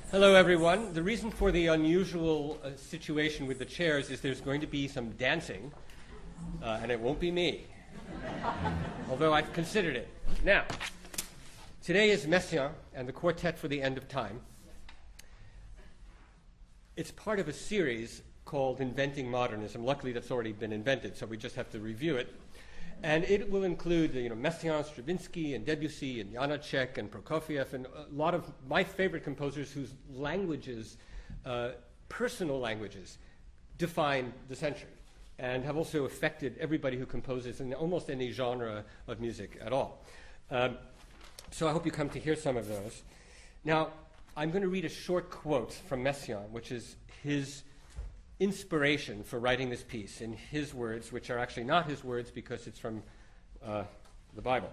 Hello, everyone. The reason for the unusual situation with the chairs is there's going to be some dancing, and it won't be me, although I've considered it. Now, today is Messiaen and the Quartet for the End of Time. It's part of a series called Inventing Modernism. Luckily, that's already been invented, so we just have to review it. And it will include, Messiaen, Stravinsky, and Debussy, and Janacek, and Prokofiev, and a lot of my favorite composers whose languages, personal languages, define the century and have also affected everybody who composes in almost any genre of music at all. So I hope you come to hear some of those. Now, I'm going to read a short quote from Messiaen, which is his inspiration for writing this piece in his words, which are actually not his words because it's from the Bible.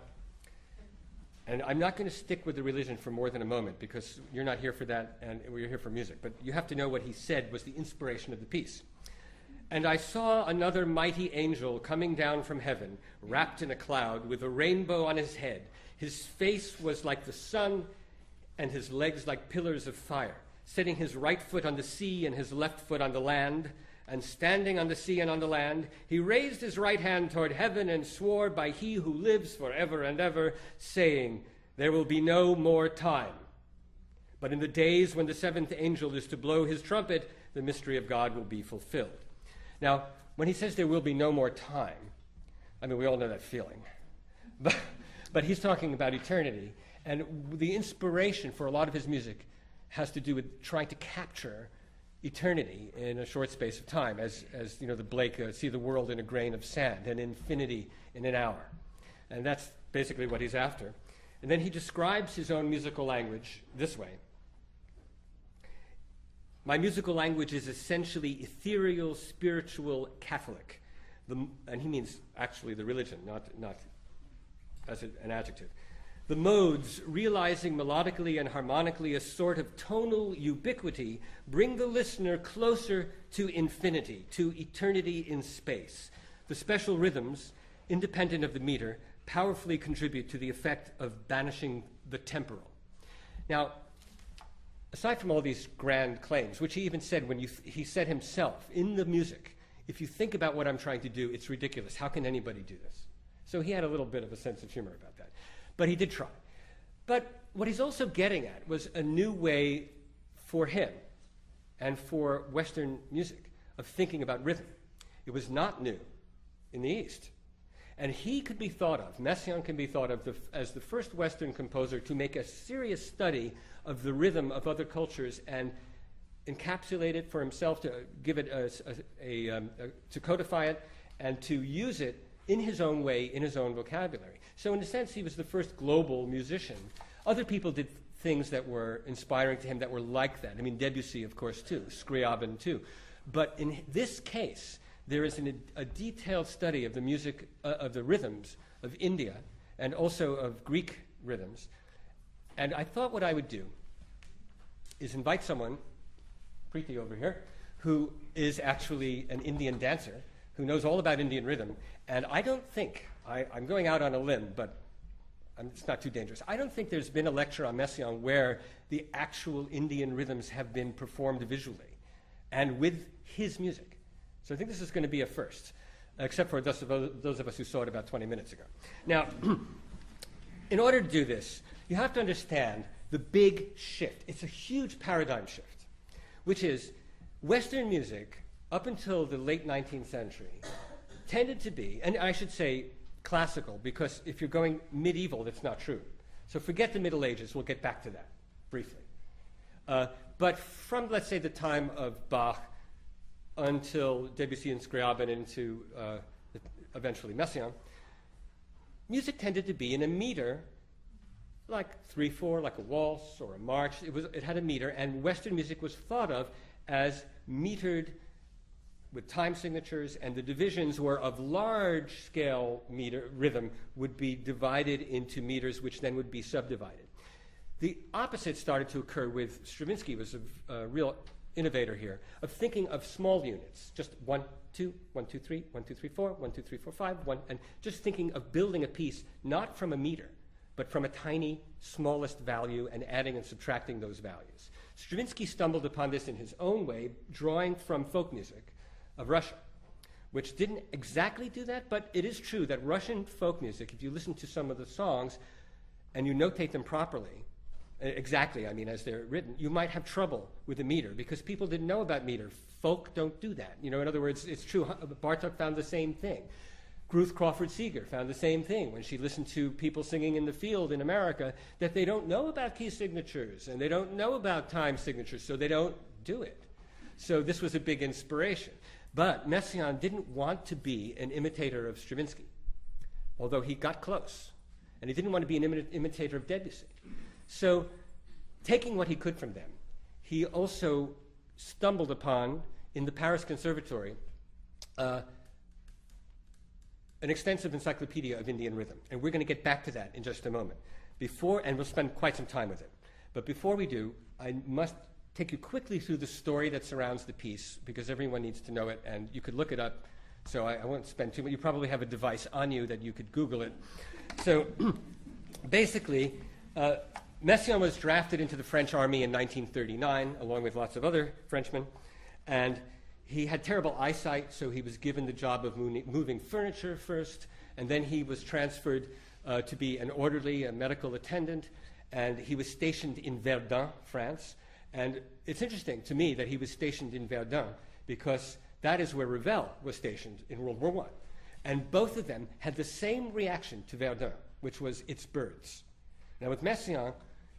And I'm not going to stick with the religion for more than a moment because you're not here for that and we're here for music. But you have to know what he said was the inspiration of the piece. And I saw another mighty angel coming down from heaven, wrapped in a cloud with a rainbow on his head. His face was like the sun and his legs like pillars of fire, setting his right foot on the sea and his left foot on the land, and standing on the sea and on the land, he raised his right hand toward heaven and swore by he who lives forever and ever, saying, "There will be no more time. But in the days when the seventh angel is to blow his trumpet, the mystery of God will be fulfilled." Now, when he says there will be no more time, I mean, we all know that feeling. But he's talking about eternity, and the inspiration for a lot of his music has to do with trying to capture eternity in a short space of time, as the Blake see the world in a grain of sand and infinity in an hour. And that's basically what he's after. And then he describes his own musical language this way. My musical language is essentially ethereal, spiritual, Catholic. And he means actually the religion, not as an adjective. The modes, realizing melodically and harmonically a sort of tonal ubiquity, bring the listener closer to infinity, to eternity in space. The special rhythms, independent of the meter, powerfully contribute to the effect of banishing the temporal. Now, aside from all these grand claims, which he even said when he said himself in the music, if you think about what I'm trying to do, it's ridiculous. How can anybody do this? So he had a little bit of a sense of humor about that. But he did try. But what he's also getting at was a new way for him and for Western music of thinking about rhythm. It was not new in the East. And he could be thought of, Messiaen can be thought of as the first Western composer to make a serious study of the rhythm of other cultures and encapsulate it for himself, to give it to codify it and to use it in his own way, in his own vocabulary. So in a sense, he was the first global musician. Other people did things that were inspiring to him that were like that. I mean, Debussy, of course, too, Scriabin, too. But in this case, there is a detailed study of the music, of the rhythms of India, and also of Greek rhythms. And I thought what I would do is invite someone, Preeti over here, who is actually an Indian dancer, who knows all about Indian rhythm. And I don't think, I'm going out on a limb, but it's not too dangerous. I don't think there's been a lecture on Messiaen where the actual Indian rhythms have been performed visually and with his music. So I think this is going to be a first, except for those of us who saw it about 20 minutes ago. Now, in order to do this, you have to understand the big shift. It's a huge paradigm shift, which is Western music up until the late 19th century tended to be, and I should say classical, because if you're going medieval, that's not true. So forget the Middle Ages. We'll get back to that briefly. But from, let's say, the time of Bach until Debussy and Scriabin into eventually Messiaen, music tended to be in a meter, like 3/4, like a waltz or a march. It had a meter, and Western music was thought of as metered with time signatures, and the divisions were of large-scale meter rhythm would be divided into meters, which then would be subdivided. The opposite started to occur with Stravinsky, was a real innovator here, of thinking of small units, just 1, 2, 1, 2, 3, 1, 2, 3, 4, 1, 2, 3, 4, 5, 1, and just thinking of building a piece not from a meter, but from a tiny, smallest value and adding and subtracting those values. Stravinsky stumbled upon this in his own way, drawing from folk music of Russia, which didn't exactly do that, but it is true that Russian folk music, if you listen to some of the songs and you notate them properly, exactly, I mean, as they're written, you might have trouble with the meter because people didn't know about meter. Folk don't do that. You know, in other words, it's true. Bartok found the same thing. Ruth Crawford Seeger found the same thing when she listened to people singing in the field in America, that they don't know about key signatures and they don't know about time signatures, so they don't do it. So this was a big inspiration. But Messiaen didn't want to be an imitator of Stravinsky, although he got close. And he didn't want to be an imitator of Debussy. So taking what he could from them, he also stumbled upon, in the Paris Conservatory, an extensive encyclopedia of Indian rhythm. And we're going to get back to that in just a moment. And we'll spend quite some time with it. But before we do, I must take you quickly through the story that surrounds the piece, because everyone needs to know it, and you could look it up. So I won't spend too much. You probably have a device on you that you could Google it. So basically, Messiaen was drafted into the French army in 1939, along with lots of other Frenchmen. And he had terrible eyesight, so he was given the job of moving furniture first, and then he was transferred to be an orderly, a medical attendant, and he was stationed in Verdun, France. And it's interesting to me that he was stationed in Verdun, because that is where Ravel was stationed in World War I. And both of them had the same reaction to Verdun, which was its birds. Now with Messiaen,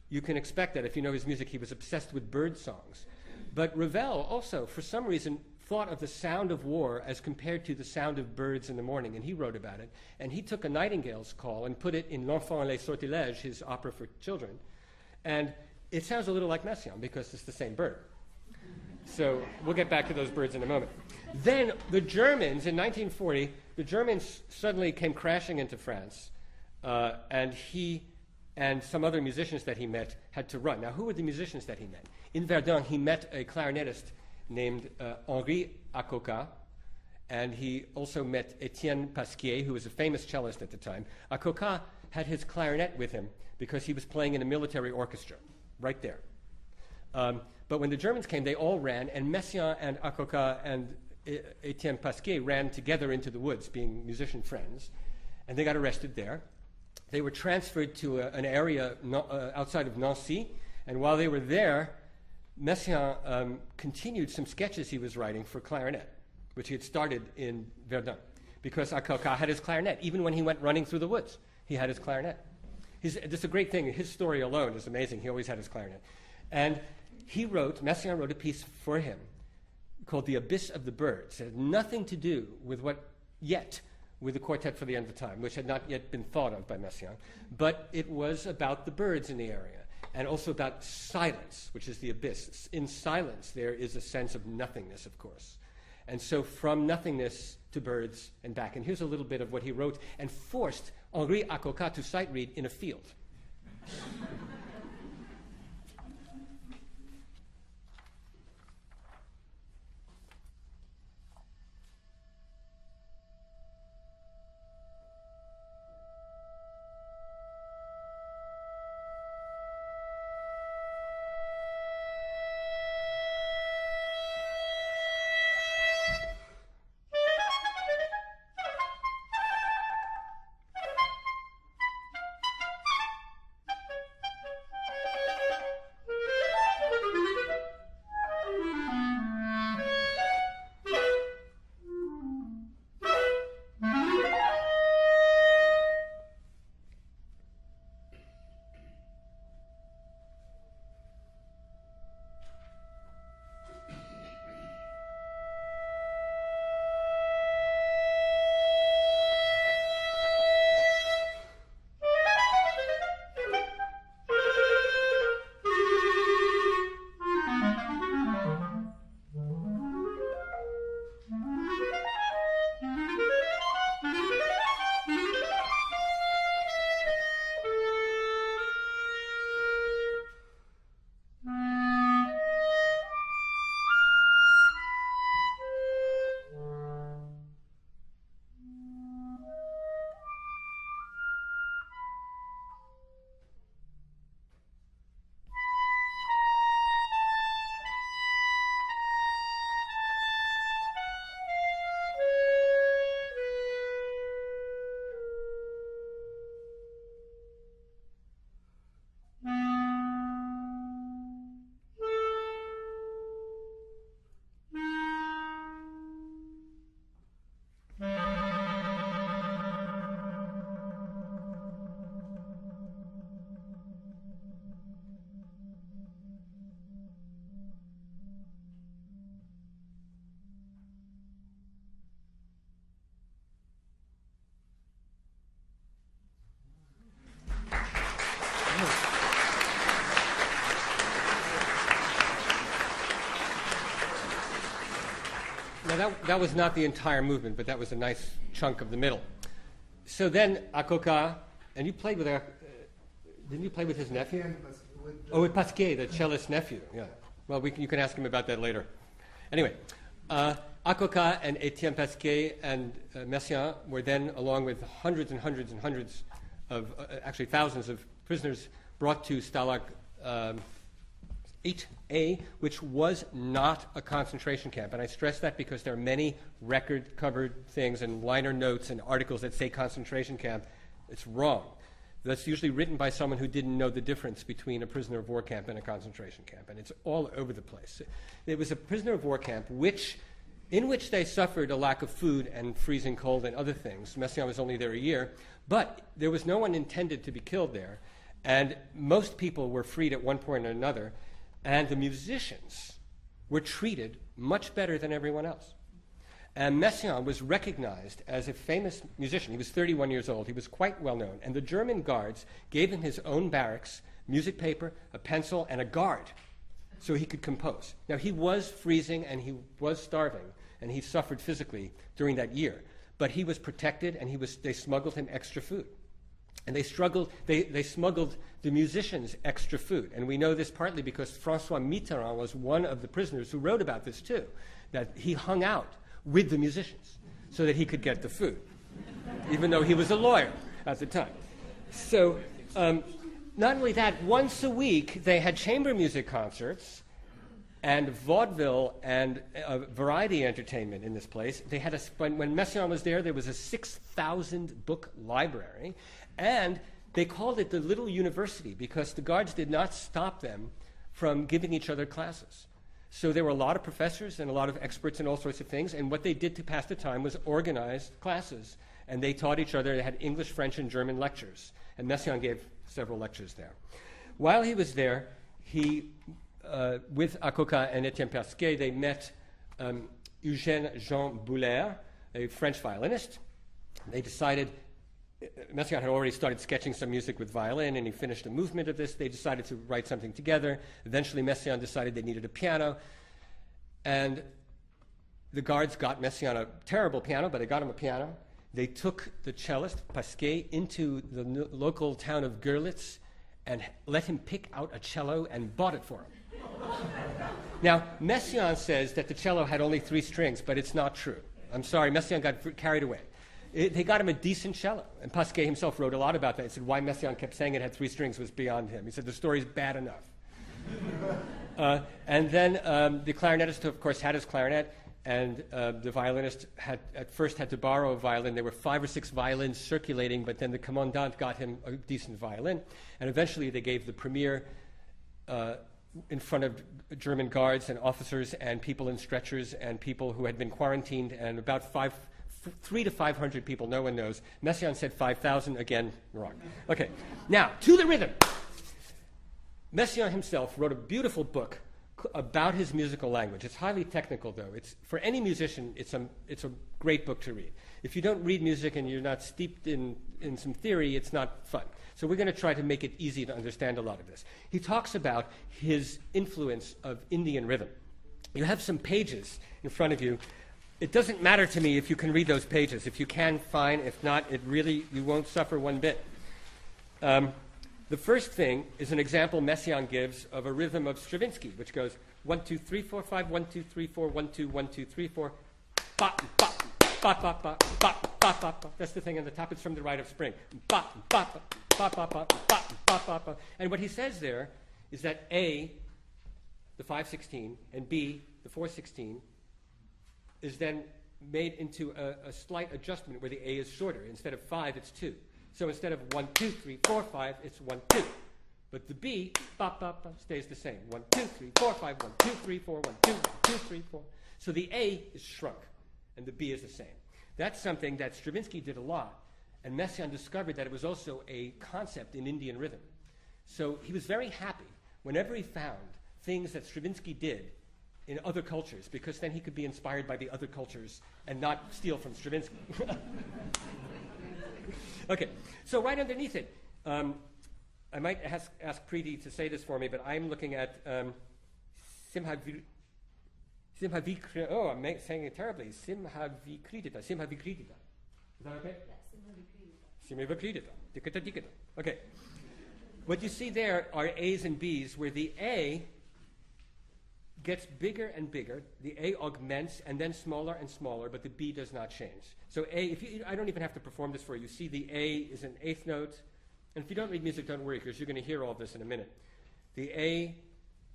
you can expect that if you know his music, he was obsessed with bird songs. But Ravel also, for some reason, thought of the sound of war as compared to the sound of birds in the morning, and he wrote about it. And he took a nightingale's call and put it in L'Enfant et les Sortilèges, his opera for children. And it sounds a little like Messiaen because it's the same bird. So we'll get back to those birds in a moment. Then the Germans, in 1940, the Germans suddenly came crashing into France, and he and some other musicians that he met had to run. Now, who were the musicians that he met? In Verdun, he met a clarinetist named Henri Acoca, and he also met Etienne Pasquier, who was a famous cellist at the time. Acoca had his clarinet with him because he was playing in a military orchestra, right there. But when the Germans came, they all ran, and Messiaen and Acoca and Etienne Pasquier ran together into the woods, being musician friends, and they got arrested there. They were transferred to an area outside of Nancy, and while they were there, Messiaen continued some sketches he was writing for clarinet, which he had started in Verdun, because Acoca had his clarinet. Even when he went running through the woods, he had his clarinet. This is a great thing. His story alone is amazing. He always had his clarinet. And Messiaen wrote a piece for him called The Abyss of the Birds. It had nothing to do with with the Quartet for the End of Time, which had not yet been thought of by Messiaen, but it was about the birds in the area, and also about silence, which is the abyss. In silence, there is a sense of nothingness, of course. And so from nothingness to birds and back. And here's a little bit of what he wrote and forced Henri Acoca to sight read in a field. that was not the entire movement, but that was a nice chunk of the middle. So then Akoka, and you played with didn't you play with his nephew? With Pasquier, the cellist nephew. Yeah. Well, you can ask him about that later. Anyway, Akoka and Etienne Pasquier and Messiaen were then, along with hundreds and hundreds and hundreds of, actually thousands of prisoners, brought to Stalag 8A, which was not a concentration camp. And I stress that because there are many record-covered things and liner notes and articles that say concentration camp. It's wrong. That's usually written by someone who didn't know the difference between a prisoner of war camp and a concentration camp. And it's all over the place. It was a prisoner of war camp in which they suffered a lack of food and freezing cold and other things. Messiaen was only there a year. But there was no one intended to be killed there. And most people were freed at one point or another. And the musicians were treated much better than everyone else. And Messiaen was recognized as a famous musician. He was 31 years old. He was quite well known. And the German guards gave him his own barracks, music paper, a pencil, and a guard so he could compose. Now, he was freezing and he was starving, and he suffered physically during that year. But he was protected, and they smuggled him extra food. And they smuggled the musicians extra food. And we know this partly because François Mitterrand was one of the prisoners who wrote about this too, that he hung out with the musicians so that he could get the food, even though he was a lawyer at the time. So not only that, once a week they had chamber music concerts and vaudeville and variety entertainment in this place. They had when Messiaen was there was a 6,000 book library, and they called it the Little University because the guards did not stop them from giving each other classes. So there were a lot of professors and a lot of experts in all sorts of things, and what they did to pass the time was organize classes, and they taught each other. They had English, French, and German lectures, and Messiaen gave several lectures there. While he was there, he with Akoka and Etienne Pasquier, they met Eugène Jean Boulaire, a French violinist. They decided, Messiaen had already started sketching some music with violin, and he finished a movement of this. They decided to write something together. Eventually, Messiaen decided they needed a piano, and the guards got Messiaen a terrible piano, but they got him a piano. They took the cellist, Pasquier, into the local town of Görlitz and let him pick out a cello and bought it for him. Now, Messiaen says that the cello had only 3 strings, but it's not true. I'm sorry, Messiaen got carried away. They got him a decent cello, and Pasquier himself wrote a lot about that. He said why Messiaen kept saying it had 3 strings was beyond him. He said the story's bad enough. And then the clarinetist, of course, had his clarinet, and the violinist at first had to borrow a violin. There were 5 or 6 violins circulating, but then the commandant got him a decent violin, and eventually they gave the premiere in front of German guards and officers and people in stretchers and people who had been quarantined, and about 300 to 500 people, no one knows. Messiaen said 5,000, again, wrong. Okay, now, to the rhythm. Messiaen himself wrote a beautiful book about his musical language. It's highly technical, though. It's, for any musician, it's a great book to read. If you don't read music and you're not steeped in some theory, it's not fun. So we're going to try to make it easy to understand a lot of this. He talks about his influence of Indian rhythm. You have some pages in front of you. It doesn't matter to me if you can read those pages. If you can, fine. If not, you won't suffer one bit. The first thing is an example Messiaen gives of a rhythm of Stravinsky, which goes 1, 2, 3, 4, 5, 1, 2, 3, 4, 1, 2, 1, 2, 3, 4, bop, bop, bop, bop, bop, bop, bop, bop. That's the thing on the top. It's from the Rite of Spring. Bop, bop, bop, bop, bop, bop, bop, bop. And what he says there is that A, the 5/16, and B, the 4/16, is then made into a slight adjustment where the A is shorter. Instead of 5, it's 2. So instead of 1, 2, 3, 4, 5, it's 1, 2. But the B, bop, bop, bop, stays the same. 1, 2, 3, 4, 5, 1, 2, 3, 4, 1, 2, 1, 2, 3, 4. So the A is shrunk, and the B is the same. That's something that Stravinsky did a lot, and Messiaen discovered that it was also a concept in Indian rhythm. So he was very happy whenever he found things that Stravinsky did in other cultures, because then he could be inspired by the other cultures and not steal from Stravinsky. Okay, so right underneath it, I might ask Preeti to say this for me, but I'm looking at Simhavikritita. Oh, I'm saying it terribly. Simhavikritita. Simhavikritita. Is that okay? Yeah, Simhavikritita. Tikata tikata. Okay. What you see there are A's and B's, where the A gets bigger and bigger. The A augments and then smaller and smaller, but the B does not change. So A, I don't even have to perform this for you. See, the A is an eighth note. And if you don't read music, don't worry, because you're going to hear all this in a minute. The A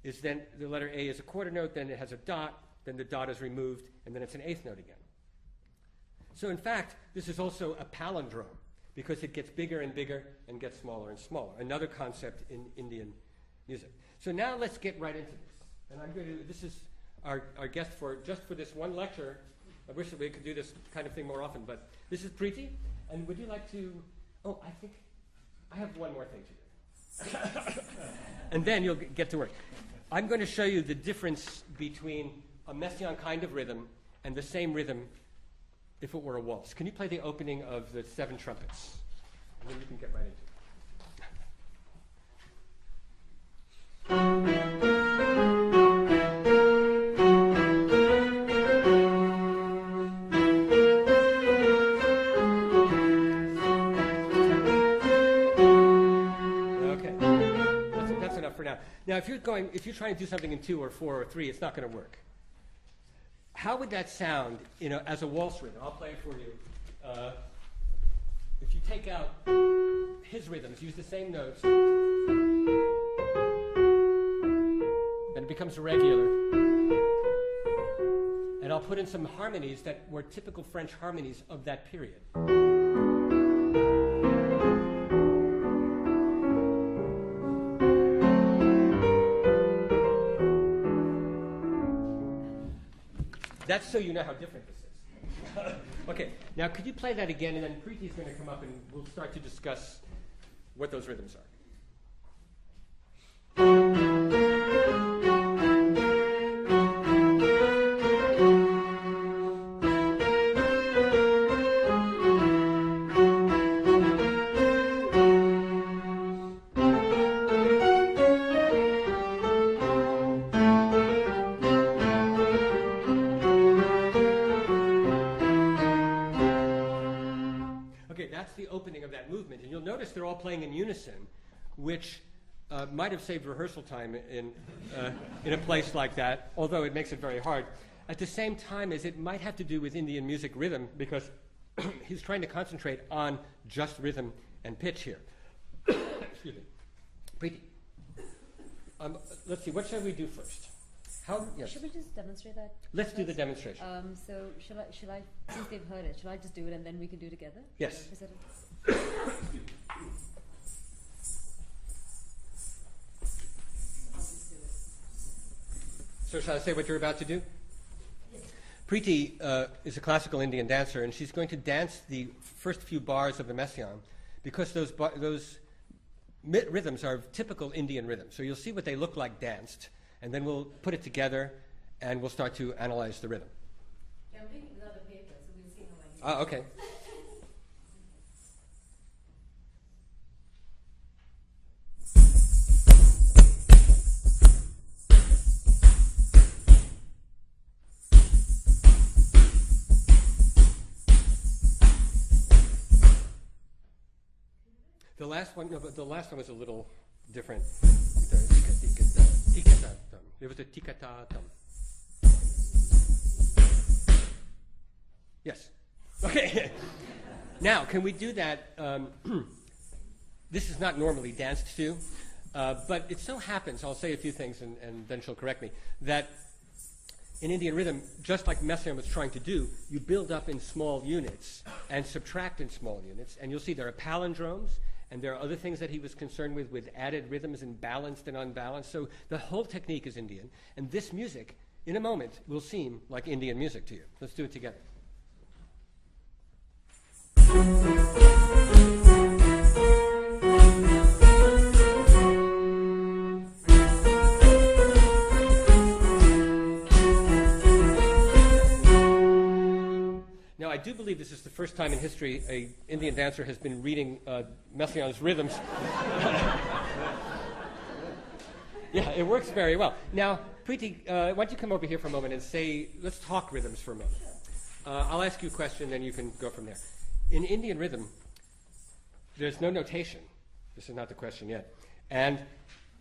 is then, the letter A is a quarter note, then it has a dot, then the dot is removed, and then it's an eighth note again. So in fact, this is also a palindrome, because it gets bigger and bigger and gets smaller and smaller. Another concept in Indian music. So now let's get right into this. And I'm going to, this is our guest for this one lecture. I wish that we could do this kind of thing more often, but this is Preeti. And would you like to, I think I have one more thing to do. And then you'll get to work. I'm going to show you the difference between a Messiaen kind of rhythm and the same rhythm if it were a waltz. Can you play the opening of the 7 trumpets? And then you can get right into it. Now, if you're trying to do something in 2 or 4 or 3, it's not going to work. How would that sound, as a waltz rhythm? I'll play it for you. If you take out his rhythms, use the same notes, then it becomes regular. And I'll put in some harmonies that were typical French harmonies of that period. That's so you know how different this is. Okay, now could you play that again, and then Preeti's going to come up and we'll start to discuss what those rhythms are. They're all playing in unison, which might have saved rehearsal time in a place like that, although it makes it very hard. At the same time as it might have to do with Indian music rhythm, because he's trying to concentrate on just rhythm and pitch here. Excuse me. Preeti, let's see, what shall we do first? Yes. Should we just demonstrate that? Let's do the demonstration. So shall I, since they've heard it, shall I just do it and then we can do it together? Yes. Is that So shall I say what you're about to do? Yes. Preeti is a classical Indian dancer, and she's going to dance the first few bars of the Messiaen because those rhythms are typical Indian rhythms. So you'll see what they look like danced, and then we'll put it together, and we'll start to analyze the rhythm. Yeah, I'm doing it without a paper, so we'll see how I do. Okay. The last one was a little different. It was a tikata-tum. Yes. Okay. Now, can we do that? This is not normally danced to, but it so happens, I'll say a few things and then she'll correct me, that in Indian rhythm, just like Messiaen was trying to do, you build up in small units and subtract in small units. And you'll see there are palindromes, and there are other things that he was concerned with added rhythms and balanced and unbalanced. So the whole technique is Indian. And this music, in a moment, will seem like Indian music to you. Let's do it together. Now, I do believe this is the first time in history an Indian dancer has been reading Messiaen's rhythms. Yeah, it works very well. Now, Preeti, why don't you come over here for a moment and say, let's talk rhythms for a moment. I'll ask you a question, then you can go from there. In Indian rhythm, there's no notation. This is not the question yet. And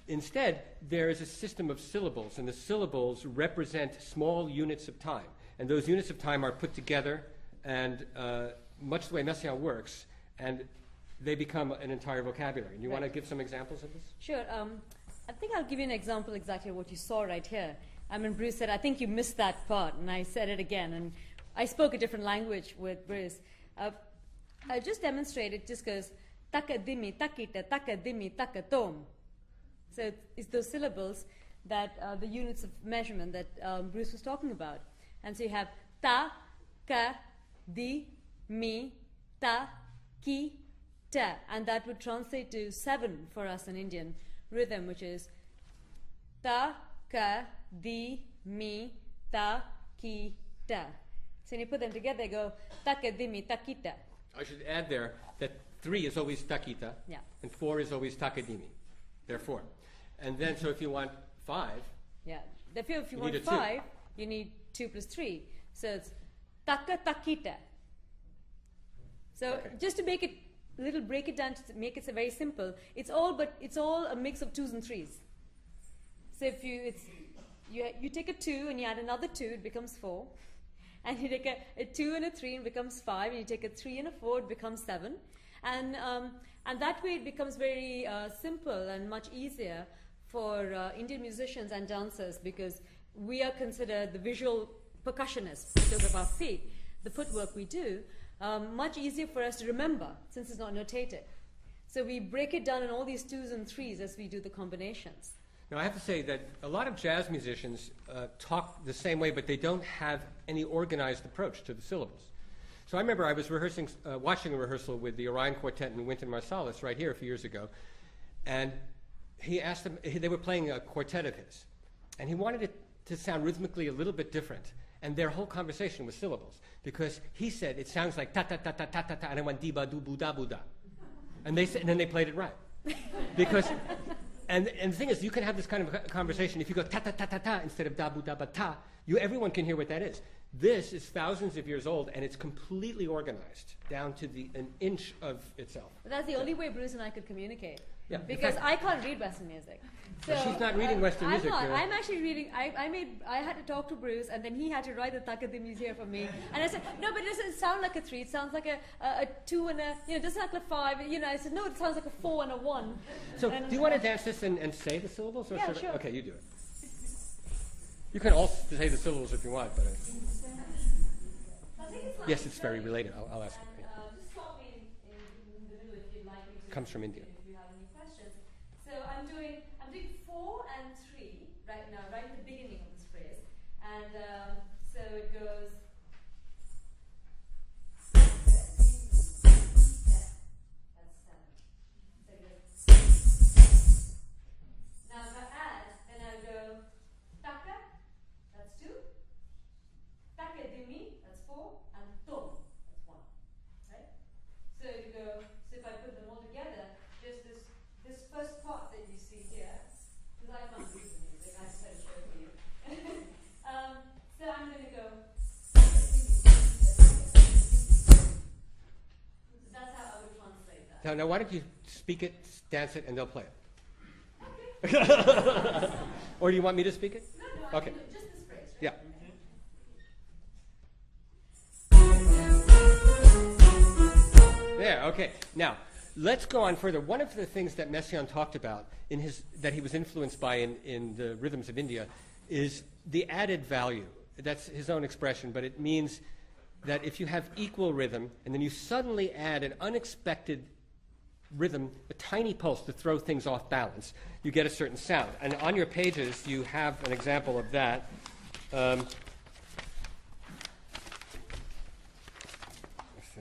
instead, there is a system of syllables, and the syllables represent small units of time. And those units of time are put together, and much the way Messiaen works, and they become an entire vocabulary. And you want to give some examples of this? Sure. I think I'll give you an example exactly of what you saw right here. I mean, Bruce said, I think you missed that part, and I said it again. And I spoke a different language with Bruce. I just demonstrated, just goes, taka dimi, takita, taka dimi, taka tom. So it's those syllables that are the units of measurement that Bruce was talking about. And so you have ta, ka, di, mi, ta, ki, ta. And that would translate to 7 for us in Indian rhythm, which is ta, ka, di, mi, ta, ki, ta. So when you put them together, they go taka, di, mi, ta, ki, ta. I should add there that 3 is always takita, and 4 is always takadimi. Therefore. And then, so if you want 5, if you want 5, you need 2 plus 3. So it's taka takita. So just to make it break it down to make it very simple. It's all a mix of 2s and 3s. So if you take a 2 and you add another 2, it becomes 4. And you take a 2 and a 3 and it becomes 5. And you take a 3 and a 4, it becomes 7. And that way it becomes very simple and much easier for Indian musicians and dancers, because we are considered the visual percussionists because of our feet, the footwork we do, much easier for us to remember since it's not notated. So we break it down in all these 2s and 3s as we do the combinations. Now, I have to say that a lot of jazz musicians talk the same way, but they don't have any organized approach to the syllables. So I remember I was watching a rehearsal with the Orion Quartet and Wynton Marsalis right here a few years ago, and he asked them, they were playing a quartet of his, and he wanted it to sound rhythmically a little bit different, and their whole conversation was syllables, because he said it sounds like ta-ta-ta-ta-ta-ta-ta, and I went dee-ba-doo-boo-da-boo-da. And then they played it right. Because, and the thing is, you can have this kind of conversation if you go ta-ta-ta-ta-ta instead of da-boo-da-ba-ta, everyone can hear what that is. This is thousands of years old, and it's completely organized down to an inch of itself. But that's the only way Bruce and I could communicate. Yeah, because I can't read Western music. So she's not reading Western music. I'm actually reading. I had to talk to Bruce, and then he had to write the takadimis here for me. And I said, no, but it doesn't sound like a 3. It sounds like a 2 and a, it doesn't sound like a 5. I said, no, it sounds like a 4 and a 1. So do you want to dance this and say the syllables? Or yeah, sure. Okay, you do it. You can also say the syllables if you want, but yes, it's very related. I'll ask. Just stop me in the middle if you'd like me to. Comes from India. If you have any questions. So I'm doing 4 and 3 right now, right at the beginning of this phrase, and so it goes. That's 7. So it goes. Now if I add, then I'll go taka. That's 2. Taka dimi. That's 4. And tom. That's 1. Right? So you go. So if I put them all together, just this first part that you see here, because I can't read the music, I just had to show it to you. So I'm going to go. So that's how I would translate that. Now, why don't you speak it, dance it, and they'll play it? Okay. Or do you want me to speak it? No, okay. Just this phrase, right? Yeah. There, okay. Now, let's go on further. One of the things that Messiaen talked about that he was influenced by in the rhythms of India is the added value. That's his own expression, but it means that if you have equal rhythm and then you suddenly add an unexpected rhythm, a tiny pulse to throw things off balance, you get a certain sound. And on your pages, you have an example of that. Let's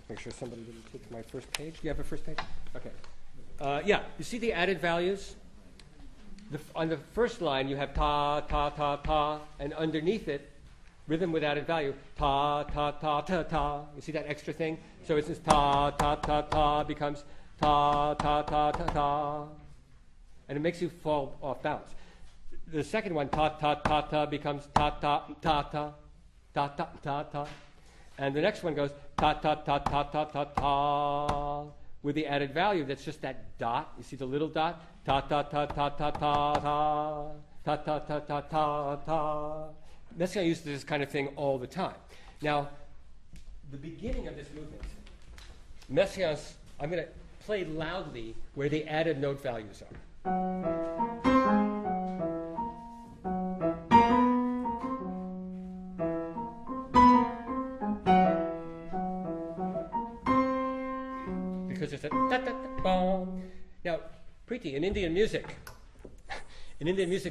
make sure somebody didn't take my first page. Do you have a first page? Okay. Yeah, you see the added values? On the first line, you have ta, ta, ta, ta, and underneath it, rhythm with added value, ta, ta, ta, ta, ta. You see that extra thing? So it's this ta, ta, ta, ta becomes ta, ta, ta, ta, ta. And it makes you fall off balance. the second one, ta ta ta ta, becomes ta ta ta ta ta ta ta ta, and the next one goes ta ta ta ta ta ta ta, with the added value that's just that dot. You see the little dot? Ta ta ta ta ta ta ta ta ta ta ta ta ta. Messiaen uses this kind of thing all the time. Now, the beginning of this movement, Messiaen's, I'm going to play loudly where the added note values are. Because it's a da-da-da-bom. Now, Preeti, in Indian music,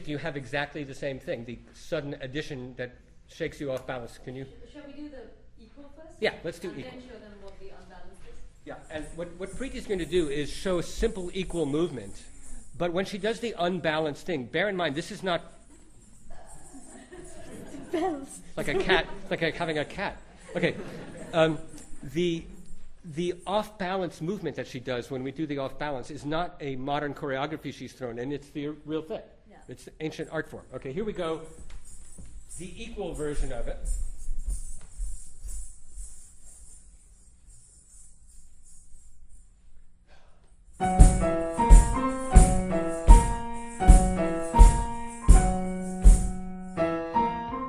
you have exactly the same thing, the sudden addition that shakes you off balance. Can you? Shall we do the equal first? Yeah, let's do equal. And then show them what the unbalanced is. Yeah, and what Preeti's going to do is show simple equal movement, but when she does the unbalanced thing, bear in mind, this is not Bells. like a cat, like having a cat. Okay, the off-balance movement that she does when we do the off-balance is not a modern choreography she's thrown in, it's the real thing. Yeah. It's ancient art form. Okay, here we go. The equal version of it.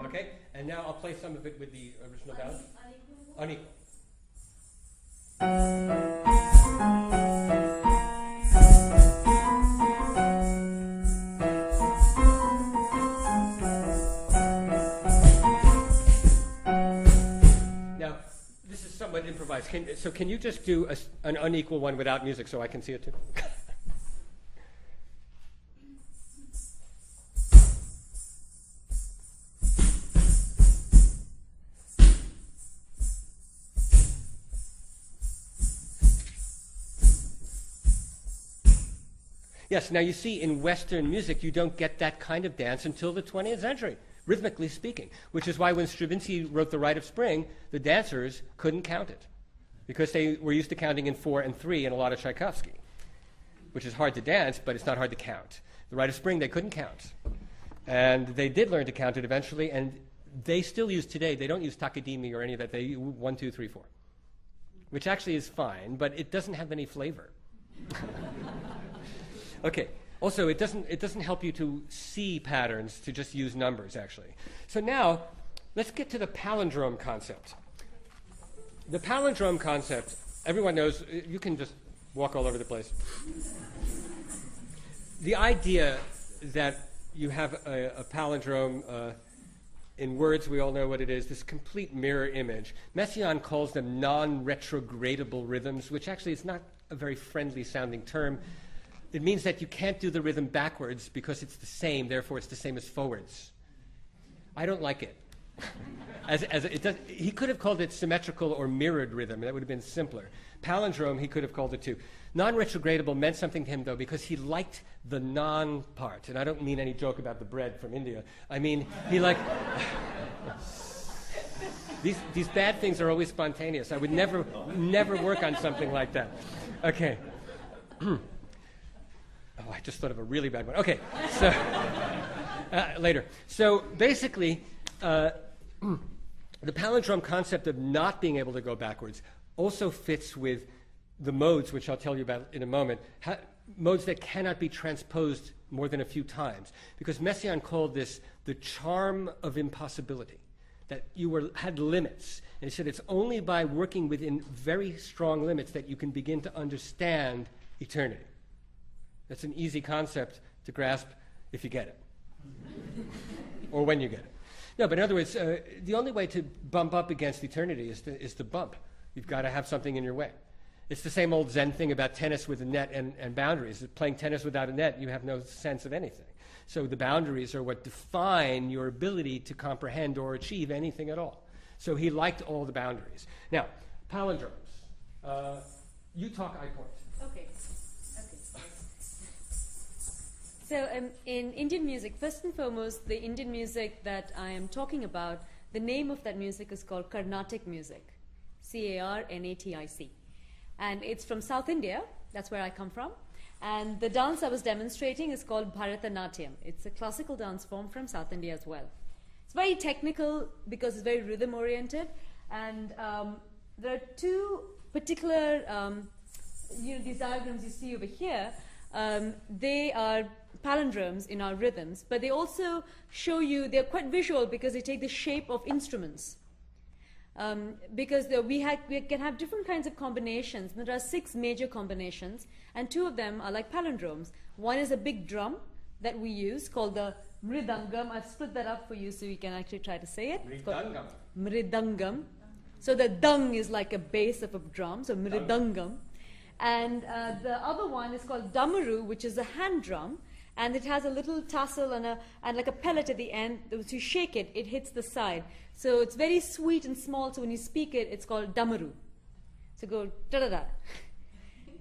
Okay, and now I'll play some of it with the original balance. Unequal. Now, this is somewhat improvised. So can you just do an unequal one without music so I can see it too? Yes, now you see in Western music you don't get that kind of dance until the 20th century, rhythmically speaking, which is why when Stravinsky wrote The Rite of Spring, the dancers couldn't count it because they were used to counting in 4 and 3 in a lot of Tchaikovsky, which is hard to dance, but it's not hard to count. The Rite of Spring, they couldn't count. And they did learn to count it eventually, and they still use today, they don't use takadimi or any of that, they use 1, 2, 3, 4, which actually is fine, but it doesn't have any flavor. Okay. Also, it doesn't help you to see patterns, to just use numbers, actually. So now, let's get to the palindrome concept. The palindrome concept, everyone knows, you can just walk all over the place. The idea that you have a palindrome in words, we all know what it is, this complete mirror image. Messiaen calls them non-retrogradable rhythms, which actually is not a very friendly sounding term. It means that you can't do the rhythm backwards because it's the same, therefore it's the same as forwards. I don't like it. He could have called it symmetrical or mirrored rhythm. That would have been simpler. Palindrome, he could have called it too. Non-retrogradable meant something to him, though, because he liked the non part. And I don't mean any joke about the bread from India. I mean, he liked... These bad things are always spontaneous. I would never work on something like that. Okay. Oh, I just thought of a really bad one. Okay, so later. So basically, the palindrome concept of not being able to go backwards also fits with the modes, which I'll tell you about in a moment, modes that cannot be transposed more than a few times. Because Messiaen called this the charm of impossibility, that you had limits. And he said it's only by working within very strong limits that you can begin to understand eternity. That's an easy concept to grasp if you get it, or when you get it. No, but in other words, the only way to bump up against eternity is to bump. You've got to have something in your way. It's the same old Zen thing about tennis with a net and boundaries. Playing tennis without a net, you have no sense of anything. So the boundaries are what define your ability to comprehend or achieve anything at all. So he liked all the boundaries. Now, palindromes. You talk, I point. Okay. So in Indian music, first and foremost, the Indian music that I am talking about, the name of that music is called Carnatic music, C-A-R-N-A-T-I-C. And it's from South India, that's where I come from. And the dance I was demonstrating is called Bharatanatyam. It's a classical dance form from South India as well. It's very technical because it's very rhythm-oriented. And there are two particular, these diagrams you see over here. They are palindromes in our rhythms, but they also show you, they're quite visual because they take the shape of instruments. Because we can have different kinds of combinations. There are 6 major combinations, and 2 of them are like palindromes. One is a big drum that we use called the mridangam. I've split that up for you so you can actually try to say it. Mridangam. Mridangam. So the dung is like a base of a drum, so mridangam. And the other one is called damaru, which is a hand drum, and it has a little tassel and like a pellet at the end. If you shake it, it hits the side. So it's very sweet and small, so when you speak it, it's called damaru. So go da-da-da.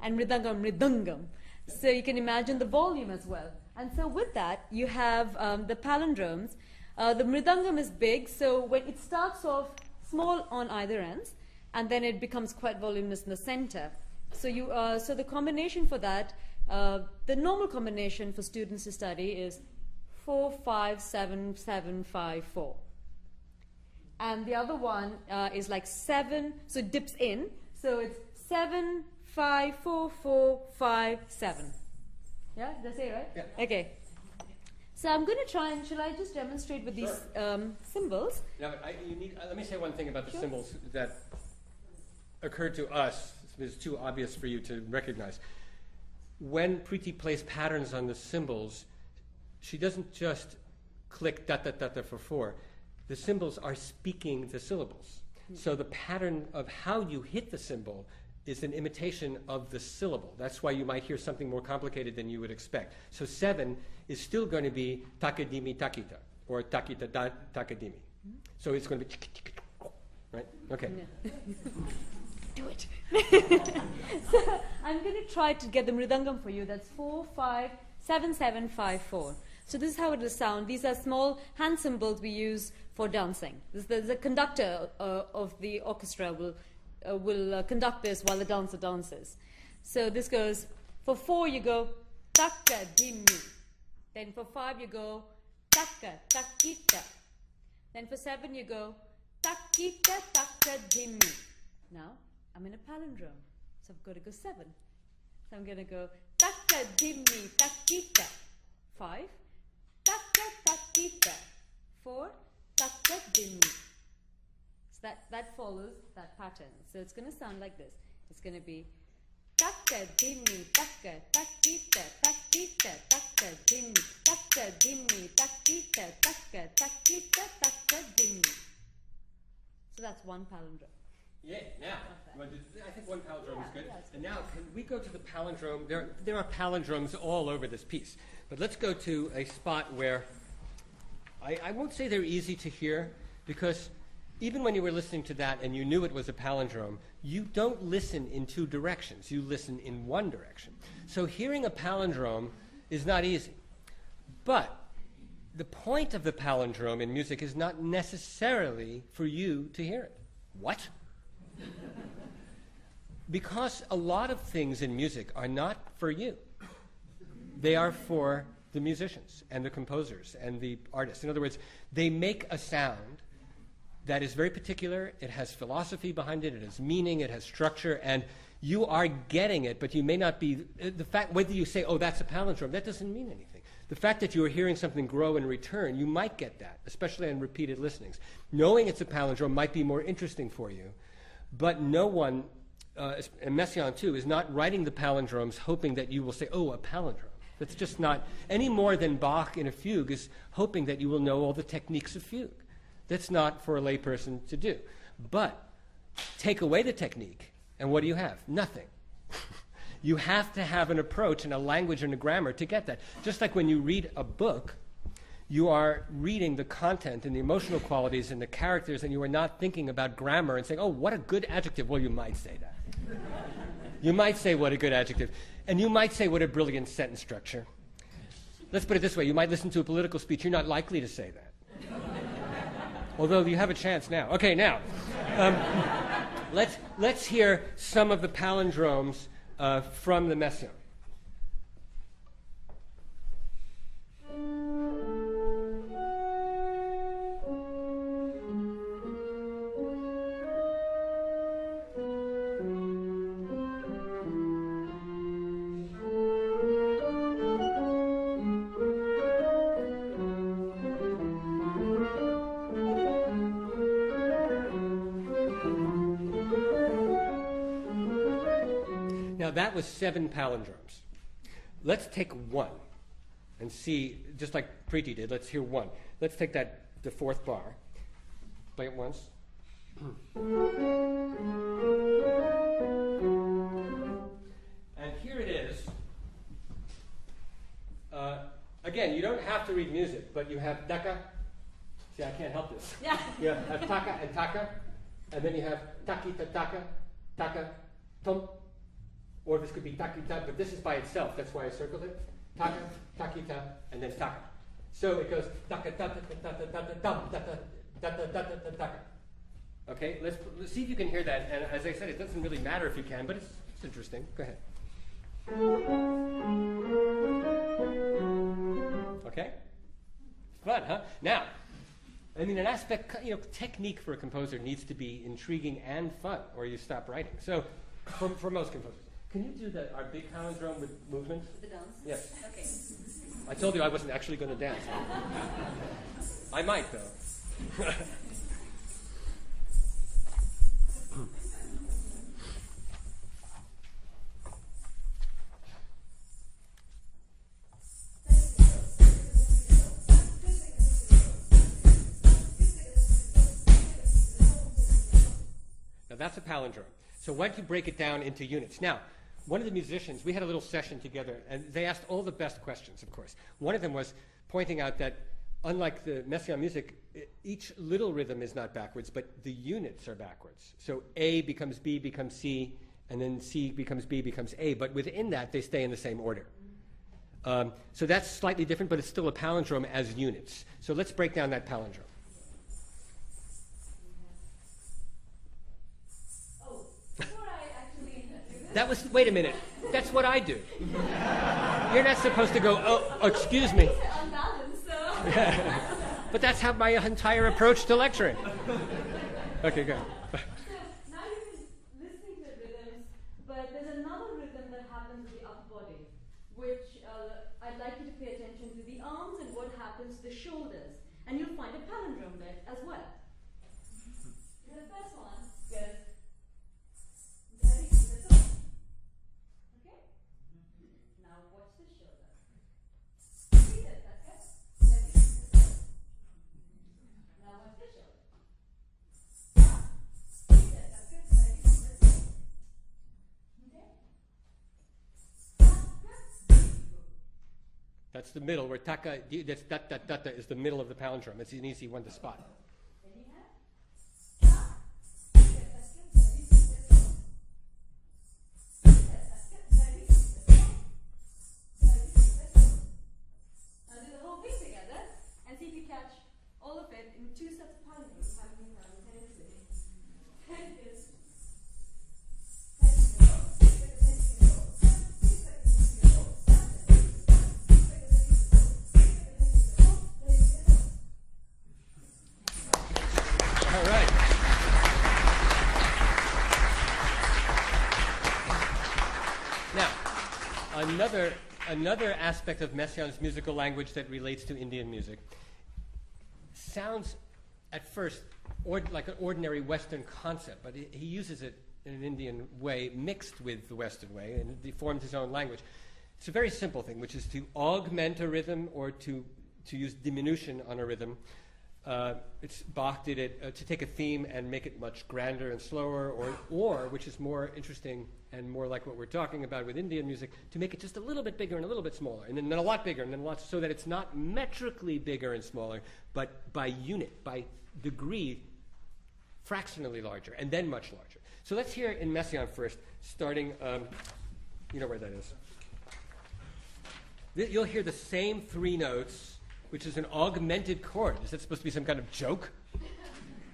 And mridangam, mridangam. So you can imagine the volume as well. And so with that, you have the palindromes. The mridangam is big, so when it starts off small on either ends, and then it becomes quite voluminous in the center. So so the combination for that, the normal combination for students to study is 4, 5, 7, 7, 5, 4. And the other one is like 7, so it dips in. So it's 7, 5, 4, 4, 5, 7. Yeah, did I say it right? Yeah. Okay. So I'm going to try and, shall I just demonstrate with these symbols? Now, let me say one thing about the Sure. symbols that occurred to us. It's too obvious for you to recognize. When Preeti plays patterns on the symbols, she doesn't just click da-da-da-da for 4. The symbols are speaking the syllables. So the pattern of how you hit the symbol is an imitation of the syllable. That's why you might hear something more complicated than you would expect. So 7 is still going to be takadimi takita, or takita takadimi. So it's going to be, right? Okay. Yeah. Do it. So I'm going to try to get the mridangam for you. That's 4, 5, 7, 7, 5, 4. So this is how it will sound. These are small hand cymbals we use for dancing. The conductor of the orchestra will conduct this while the dancer dances. So this goes, for 4 you go taka dimi. Then for 5 you go taka takita. Then for 7 you go takita taka dimi. Now I'm in a palindrome, so I've got to go 7. So I'm going to go taka dimi takita. 5 taka takita. 4 taka dimi. So that follows that pattern. So it's going to sound like this. It's going to be taka dimi taka takita takita taka dimi taka dimi takita taka takita taka dimi. So that's one palindrome. Yeah, now, I think one palindrome is good. Yeah, and now, can we go to the palindrome? There are palindromes all over this piece. But let's go to a spot where I won't say they're easy to hear, because even when you were listening to that and you knew it was a palindrome, you don't listen in 2 directions. You listen in 1 direction. So hearing a palindrome is not easy. But the point of the palindrome in music is not necessarily for you to hear it. What? Because a lot of things in music are not for you. They are for the musicians and the composers and the artists. In other words, they make a sound that is very particular. It has philosophy behind it. It has meaning. It has structure. And you are getting it, but you may not be. The fact, whether you say, oh, that's a palindrome, that doesn't mean anything. The fact that you are hearing something grow and return, you might get that, especially on repeated listenings. Knowing it's a palindrome might be more interesting for you. But no one, and Messiaen too, is not writing the palindromes hoping that you will say, oh, a palindrome. That's just not, any more than Bach in a fugue is hoping that you will know all the techniques of fugue. That's not for a layperson to do. But take away the technique, and what do you have? Nothing. You have to have an approach and a language and a grammar to get that. Just like when you read a book, you are reading the content and the emotional qualities and the characters, and you are not thinking about grammar and saying, oh, what a good adjective. Well, you might say that. You might say, what a good adjective. And you might say, what a brilliant sentence structure. Let's put it this way. You might listen to a political speech. You're not likely to say that. Although you have a chance now. Okay, now, let's hear some of the palindromes from the Messiaen. that was 7 palindromes. Let's take one and see, just like Preeti did, let's hear one. Let's take that, the 4th bar. Play it once. And here it is. Again, you don't have to read music, but you have taka. See, I can't help this. Yeah. You have taka and taka, and then you have takita taka, taka, tom. Or this could be takita, but this is by itself. That's why I circled it. Taka, takita, and then taka. So it goes taka, taka, taka, taka, tam, taka, taka, taka, taka. Okay, let's see if you can hear that. And as I said, it doesn't really matter if you can, but it's interesting. Go ahead. Okay? Fun, huh? Now, I mean, an aspect, technique for a composer needs to be intriguing and fun, or you stop writing. So, for most composers. Can you do our big palindrome with movement? The dance? Yes. Okay. I told you I wasn't actually going to dance. I might, though. Now that's a palindrome. So why don't you break it down into units? Now, one of the musicians, we had a little session together, and they asked all the best questions, of course. One of them was pointing out that, unlike the Messiaen music, each little rhythm is not backwards, but the units are backwards. So A becomes B, becomes C, and then C becomes B, becomes A. But within that, they stay in the same order. So that's slightly different, but it's still a palindrome as units. So let's break down that palindrome. That was, wait a minute, that's what I do. You're not supposed to go, oh excuse me. But that's how my entire approach to lecturing. Okay, go. So now you've been listening to rhythms, but there's another rhythm that happens with the upper body, which I'd like you to pay attention to the arms and what happens to the shoulders. And you'll find a palindrome there as well. The first one goes very to the top. Okay? Now watch the shoulder. See that, that's good? Very to the top. Now watch the shoulder. See that, that's good? Very to the top. Okay? That's the middle, where taka, that's da is the middle of the palindrome. It's an easy one to spot. Then you have that's good. Very to the top. That's good. Very to the top. Very to the top. Now do the whole thing together and see if you catch all of it in 2 sets of palindromes. All right. Now, another aspect of Messiaen's musical language that relates to Indian music sounds at first like an ordinary Western concept, but he uses it in an Indian way mixed with the Western way, and he forms his own language. It's a very simple thing, which is to augment a rhythm or to use diminution on a rhythm. Bach did it to take a theme and make it much grander and slower, or which is more interesting and more like what we're talking about with Indian music, to make it just a little bit bigger and a little bit smaller, and then a lot bigger, and then a lot, so that it's not metrically bigger and smaller, but by unit, by degree, fractionally larger, and then much larger. So let's hear in Messiaen first, starting, you know where that is. You'll hear the same 3 notes, which is an augmented chord. Is that supposed to be some kind of joke?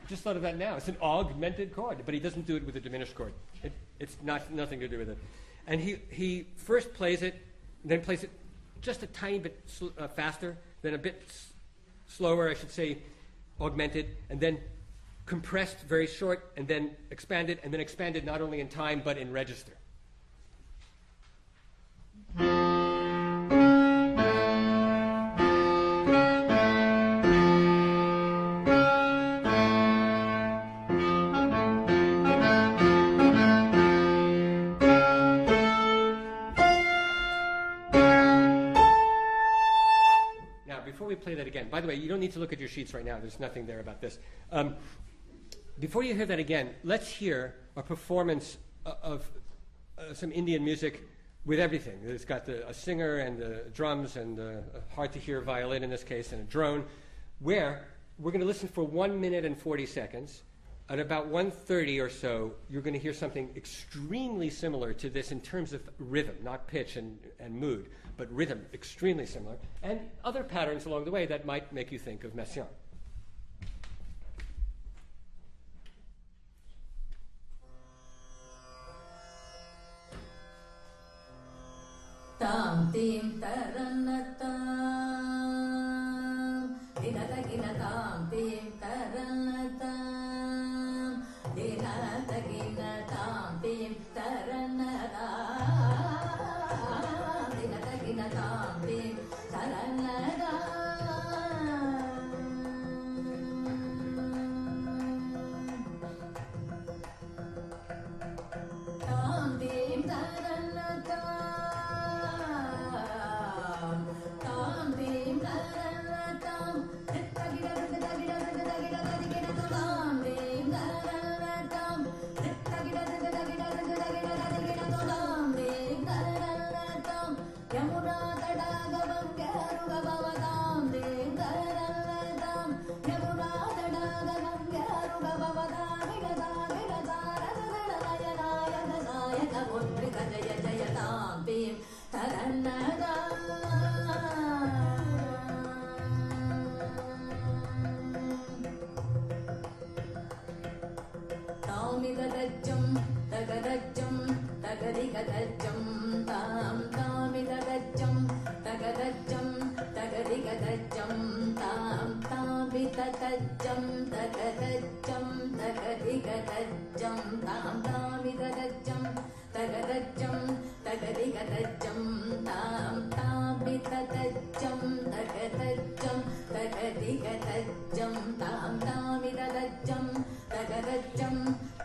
Just thought of that now. It's an augmented chord, but he doesn't do it with a diminished chord. It's nothing to do with it. And he first plays it, then plays it just a tiny bit faster, then a bit slower, I should say, augmented, and then compressed, very short, and then expanded not only in time but in register. we play that again, by the way, you don't need to look at your sheets right now. There's nothing there about this. Before you hear that again, let's hear a performance of some Indian music with everything. It's got a singer and drums and a hard-to-hear violin in this case and a drone, where we're going to listen for 1 minute and 40 seconds. At about 1:30 or so, you're going to hear something extremely similar to this in terms of rhythm, not pitch and mood, but rhythm, extremely similar, and other patterns along the way that might make you think of Messiaen. Tam tim taranatam, dinatagina tam tim taranatam, dinatagina tam tim taranatam, dinatagina tam tim taranatam. Tam tim taranatam.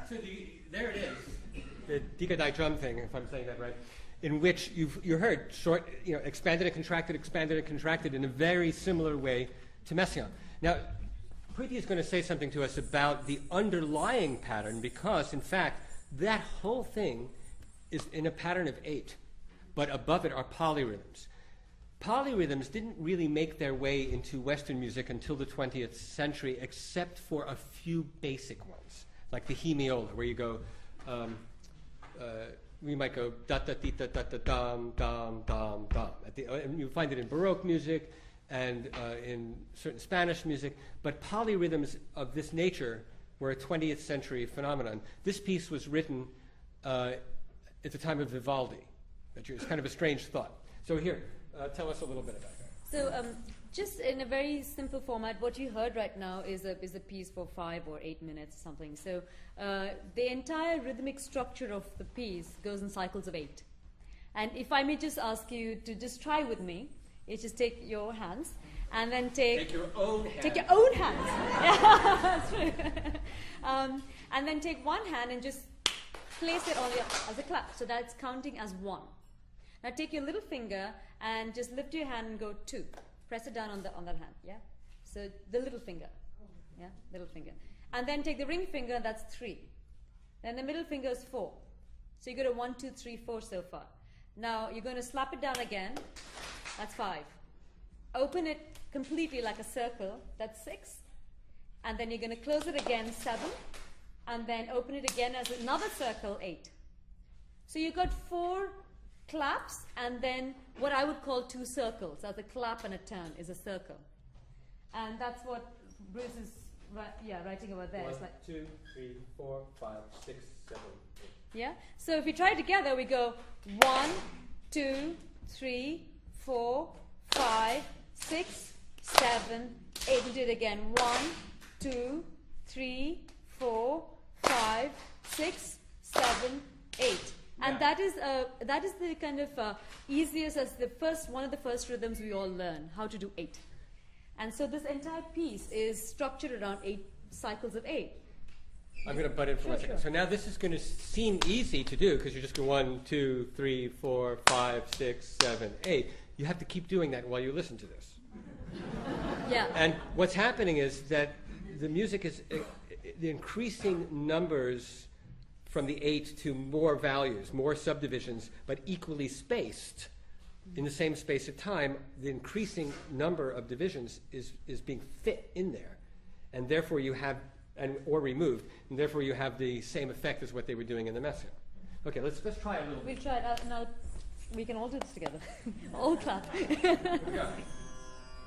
So there it is, the Digadai drum thing, if I'm saying that right, in which you heard short, expanded and contracted in a very similar way to Messiaen. Now, Preeti is going to say something to us about the underlying pattern because, in fact, that whole thing is in a pattern of 8, but above it are polyrhythms. Polyrhythms didn't really make their way into Western music until the 20th century, except for a few basic ones, like the hemiola, where you go, we might go da da di da da da dum dum dum dum. And you find it in Baroque music and in certain Spanish music, but polyrhythms of this nature were a 20th century phenomenon. This piece was written at the time of Vivaldi. It's kind of a strange thought. So here, tell us a little bit about that. So just in a very simple format, what you heard right now is a piece for 5 or 8 minutes or something. So the entire rhythmic structure of the piece goes in cycles of 8. And if I may just ask you to just try with me, you just take your hands and then take your own hands. Take your own hands. Yeah, that's true. And then take one hand and just place it on as a clap. So that's counting as 1. Now take your little finger and just lift your hand and go 2. Press it down on that hand, yeah? So the little finger, yeah, little finger. And then take the ring finger, that's 3. Then the middle finger is 4. So you go to 1, 2, 3, 4 so far. Now you're going to slap it down again, that's 5. Open it completely like a circle, that's 6. And then you're going to close it again, 7. And then open it again as another circle, 8. So you've got 4 claps and then what I would call 2 circles. As a clap and a turn is a circle. And that's what Bruce is writing over there. 1, it's like 2, 3, 4, 5, 6, 7, 8. Yeah? So if we try it together, we go 1, 2, 3, 4, 5, 6, 7, 8. We'll do it again. 1, 2, 3, 4, 5, 6, 7, 8. And Yeah. that is the kind of easiest as one of the first rhythms we all learn, how to do 8. And so this entire piece is structured around 8 cycles of 8. I'm going to butt in for 1 second. Sure. So now this is going to seem easy to do because you just go 1, 2, 3, 4, 5, 6, 7, 8. You have to keep doing that while you listen to this. Yeah. And what's happening is that the music is the increasing numbers from the 8 to more values, more subdivisions, but equally spaced in the same space of time. The increasing number of divisions is being fit in there, and therefore you have, or removed, and therefore you have the same effect as what they were doing in the Messiaen. Okay, let's try a little. We'll try it out now. We can all do this together. All clap. Here we go.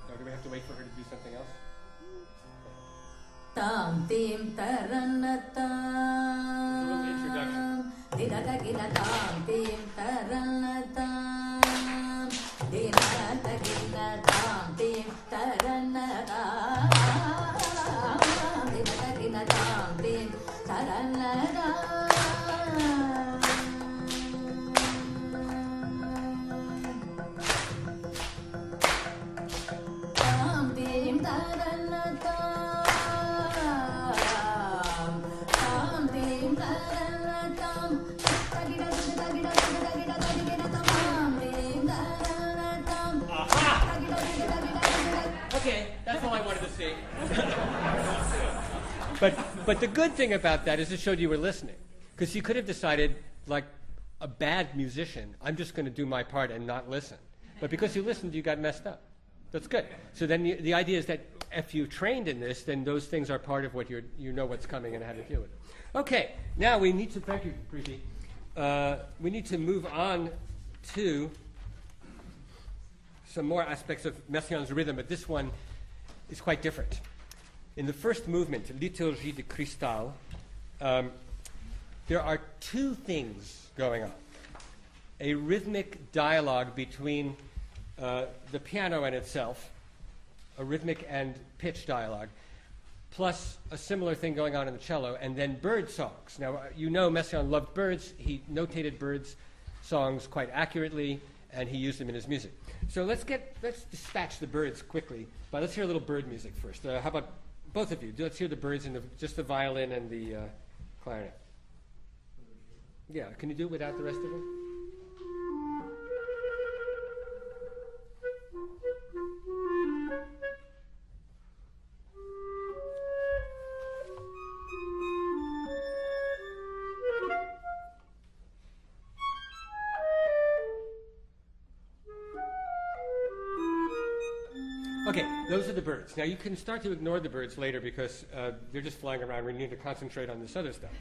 So do we have to wait for her to do something else? Tam tim taranata. A little introduction. Dinata gina tam tim taranata. Dinata gina tam tim taranata. Dinata gina tam tim taranata. Tam tim taranata. Okay, that's all I wanted to see. But the good thing about that is it showed you were listening. Because you could have decided, like a bad musician, I'm just going to do my part and not listen. But because you listened, you got messed up. That's good. So then the idea is that if you trained in this, then those things are part of what you know what's coming and how to deal with it. Okay, now we need to, thank you, Preeti. We need to move on to some more aspects of Messiaen's rhythm, but this one is quite different. In the first movement, Liturgie de Cristal, there are two things going on. A rhythmic dialogue between the piano and itself, a rhythmic and pitch dialogue, plus a similar thing going on in the cello, and then bird songs. Now, you know Messiaen loved birds. He notated birds' songs quite accurately, and he used them in his music. So let's dispatch the birds quickly, but let's hear a little bird music first. How about both of you? Let's hear the birds and just the violin and the clarinet. Yeah, can you do it without the rest of them? Okay, those are the birds. Now you can start to ignore the birds later because they're just flying around. We need to concentrate on this other stuff.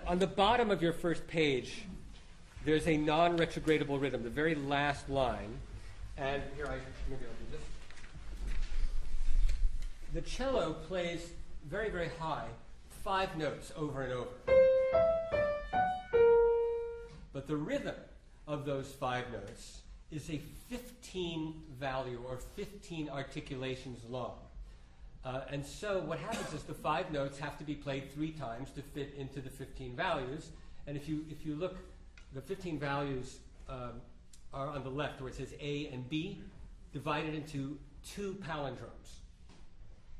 On the bottom of your first page, there's a non-retrogradable rhythm, the very last line. And here, maybe I'll do this. The cello plays very, very high, 5 notes over and over. But the rhythm of those 5 notes is a 15 value or 15 articulations long. And so what happens is the 5 notes have to be played 3 times to fit into the 15 values. And if you look, the 15 values are on the left where it says A and B, divided into 2 palindromes.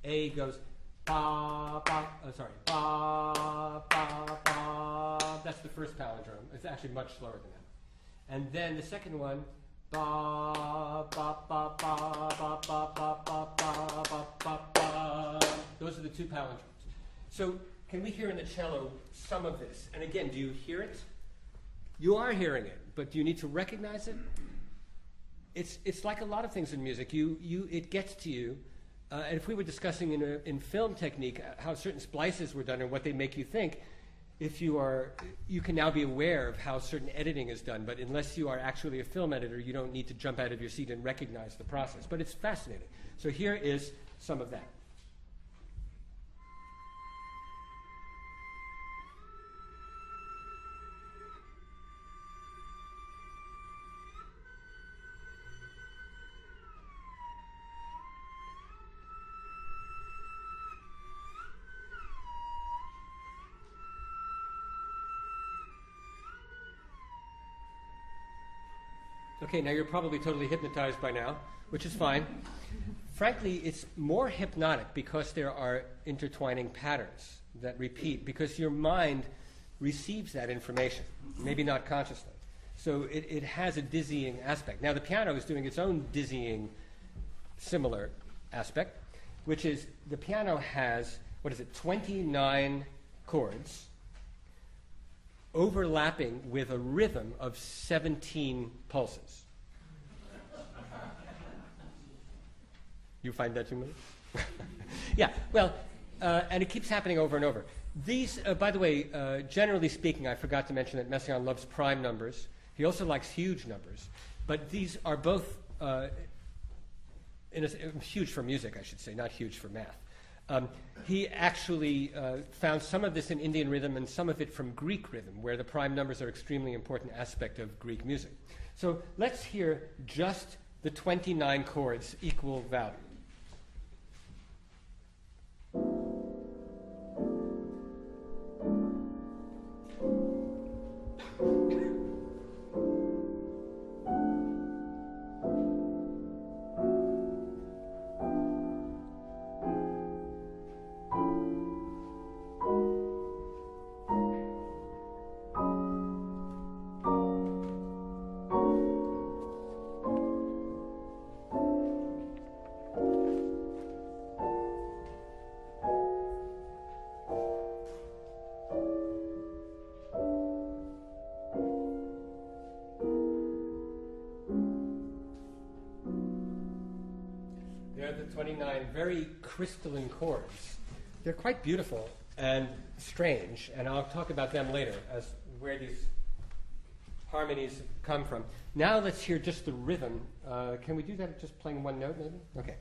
A goes ba, ba, ba, ba, ba. That's the first palindrome. It's actually much slower than that. And then the second one, ba, ba, ba, ba, ba, ba, ba, ba, ba, ba, ba, ba. Those are the 2 palindromes. So can we hear in the cello some of this? And again, do you hear it? You are hearing it, but do you need to recognize it? It's like a lot of things in music. It gets to you. And if we were discussing in film technique how certain splices were done and what they make you think, you can now be aware of how certain editing is done, but unless you are actually a film editor, you don't need to jump out of your seat and recognize the process. But it's fascinating. So here is some of that. Okay, now you're probably totally hypnotized by now, which is fine. Frankly, it's more hypnotic because there are intertwining patterns that repeat, because your mind receives that information, maybe not consciously. So it has a dizzying aspect. Now, the piano is doing its own dizzying, similar aspect, which is the piano has, 29 chords overlapping with a rhythm of 17 pulses. You find that too much? Yeah, well, and it keeps happening over and over. These, by the way, generally speaking, I forgot to mention that Messiaen loves prime numbers. He also likes huge numbers. But these are both huge for music, I should say, not huge for math. He actually found some of this in Indian rhythm and some of it from Greek rhythm, where the prime numbers are an extremely important aspect of Greek music. So let's hear just the 29 chords equal value. They're the 29 very crystalline chords. They're quite beautiful and strange, and I'll talk about them later as where these harmonies come from. Now let's hear just the rhythm. Can we do that just playing one note, maybe? Okay.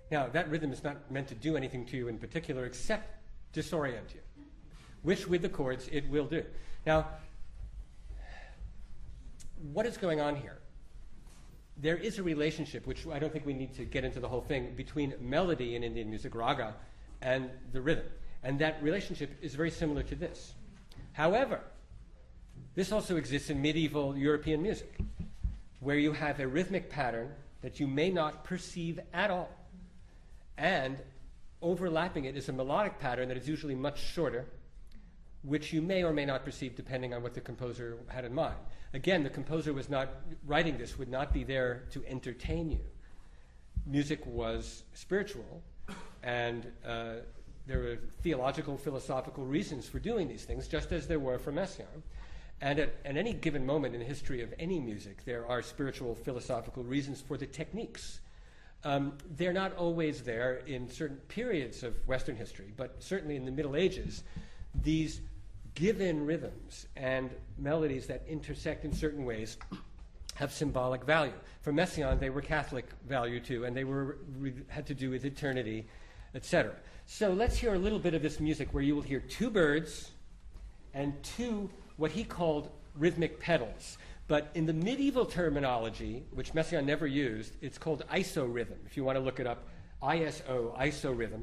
Now, that rhythm is not meant to do anything to you in particular except disorient you, which with the chords it will do. Now, what is going on here? There is a relationship, which I don't think we need to get into the whole thing, between melody in Indian music, raga, and the rhythm. And that relationship is very similar to this. However, this also exists in medieval European music, where you have a rhythmic pattern that you may not perceive at all. And overlapping it is a melodic pattern that is usually much shorter, which you may or may not perceive depending on what the composer had in mind. Again, the composer was not writing this, would not be there to entertain you. Music was spiritual, and there were theological, philosophical reasons for doing these things, just as there were for Messiaen. And at any given moment in the history of any music, there are spiritual, philosophical reasons for the techniques. They're not always there in certain periods of Western history, but certainly in the Middle Ages, these given rhythms and melodies that intersect in certain ways have symbolic value. For Messiaen, they were Catholic value too, and they had to do with eternity, etc. So let's hear a little bit of this music where you will hear two birds and two what he called rhythmic pedals. But in the medieval terminology, which Messiaen never used, it's called isorhythm. If you want to look it up, ISO, isorhythm,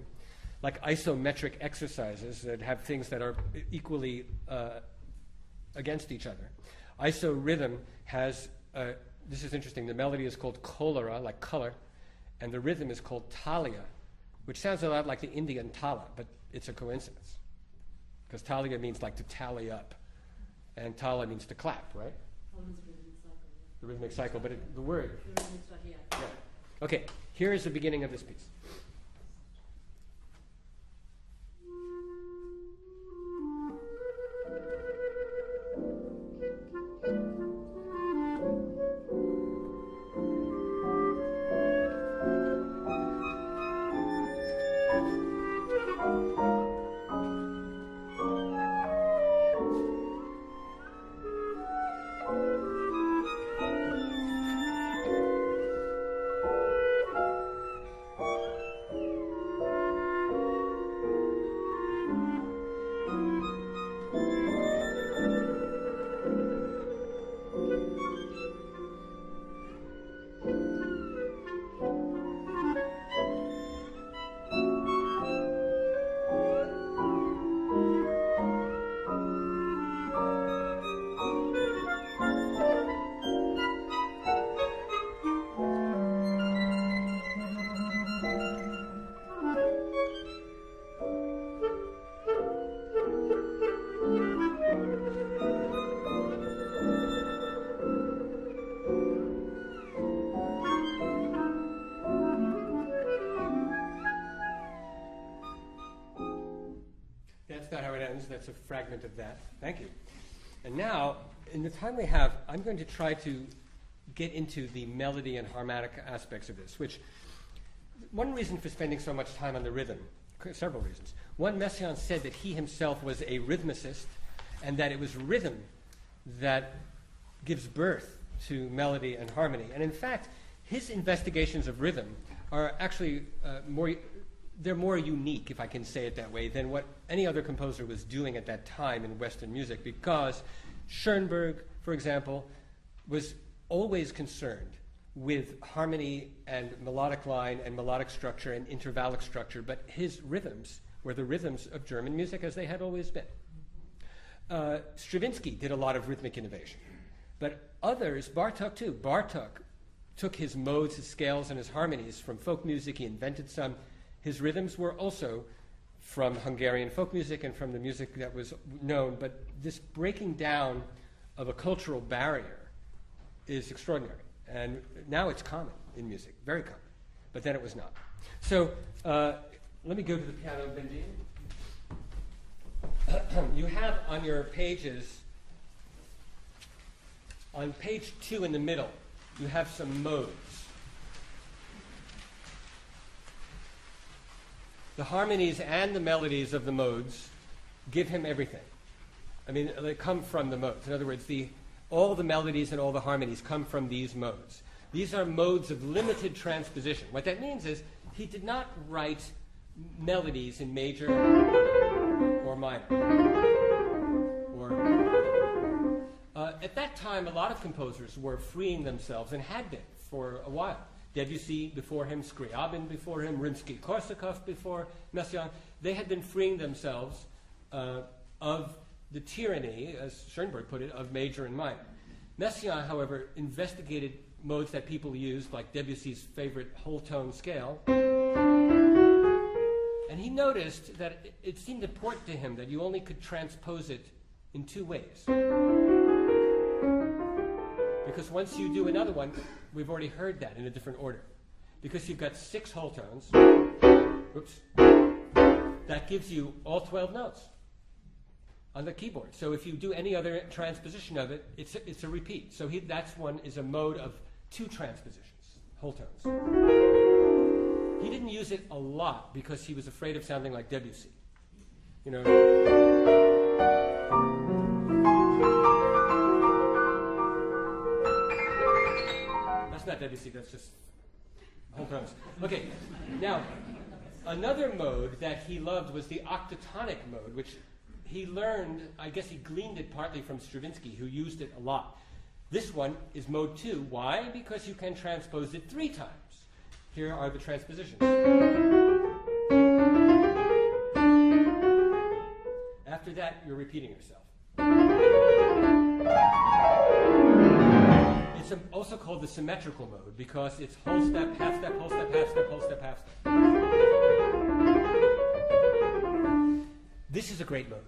like isometric exercises that have things that are equally against each other. Isorhythm has, this is interesting, the melody is called cholera, like color, and the rhythm is called talia, which sounds a lot like the Indian tala, but it's a coincidence. Because talia means like to tally up, and tala means to clap, right? The rhythmic cycle, but the word. The rhythmic cycle, yeah. Okay, here is the beginning of this piece. patterns. That's a fragment of that. Thank you. And now, in the time we have, I'm going to try to get into the melody and harmonic aspects of this, which one reason for spending so much time on the rhythm, several reasons. One, Messiaen said that he himself was a rhythmicist and that it was rhythm that gives birth to melody and harmony. And in fact, his investigations of rhythm are actually they're more unique, if I can say it that way, than what any other composer was doing at that time in Western music, because Schoenberg, for example, was always concerned with harmony and melodic line and melodic structure and intervallic structure, but his rhythms were the rhythms of German music as they had always been. Stravinsky did a lot of rhythmic innovation, but others, Bartók too. Bartók took his modes, his scales, and his harmonies from folk music. He invented some. His rhythms were also from Hungarian folk music and from the music that was known, but this breaking down of a cultural barrier is extraordinary. And now it's common in music, very common. But then it was not. So let me go to the piano, Benji. You have on your pages, on page 2 in the middle, you have some modes. The harmonies and the melodies of the modes give him everything. I mean, they come from the modes. In other words, all the melodies and all the harmonies come from these modes. These are modes of limited transposition. What that means is he did not write melodies in major or minor. At that time, a lot of composers were freeing themselves and had been for a while. Debussy before him, Scriabin before him, Rimsky-Korsakov before Messiaen. They had been freeing themselves of the tyranny, as Schoenberg put it, of major and minor. Messiaen, however, investigated modes that people used, like Debussy's favorite whole tone scale, and he noticed that it seemed important to him that you only could transpose it in 2 ways. Because once you do another one, we've already heard that in a different order. Because you've got 6 whole tones, whoops, that gives you all 12 notes on the keyboard. So if you do any other transposition of it, it's a repeat. So that's one is a mode of 2 transpositions, whole tones. He didn't use it a lot because he was afraid of sounding like Debussy. You know. That's not Debussy, that's just whole tones. Okay, now, another mode that he loved was the octatonic mode, which he learned, I guess he gleaned it partly from Stravinsky, who used it a lot. This one is mode 2. Why? Because you can transpose it 3 times. Here are the transpositions. After that, you're repeating yourself. It's also called the symmetrical mode because it's whole step, half step, whole step, half step, whole step, half step. This is a great mode.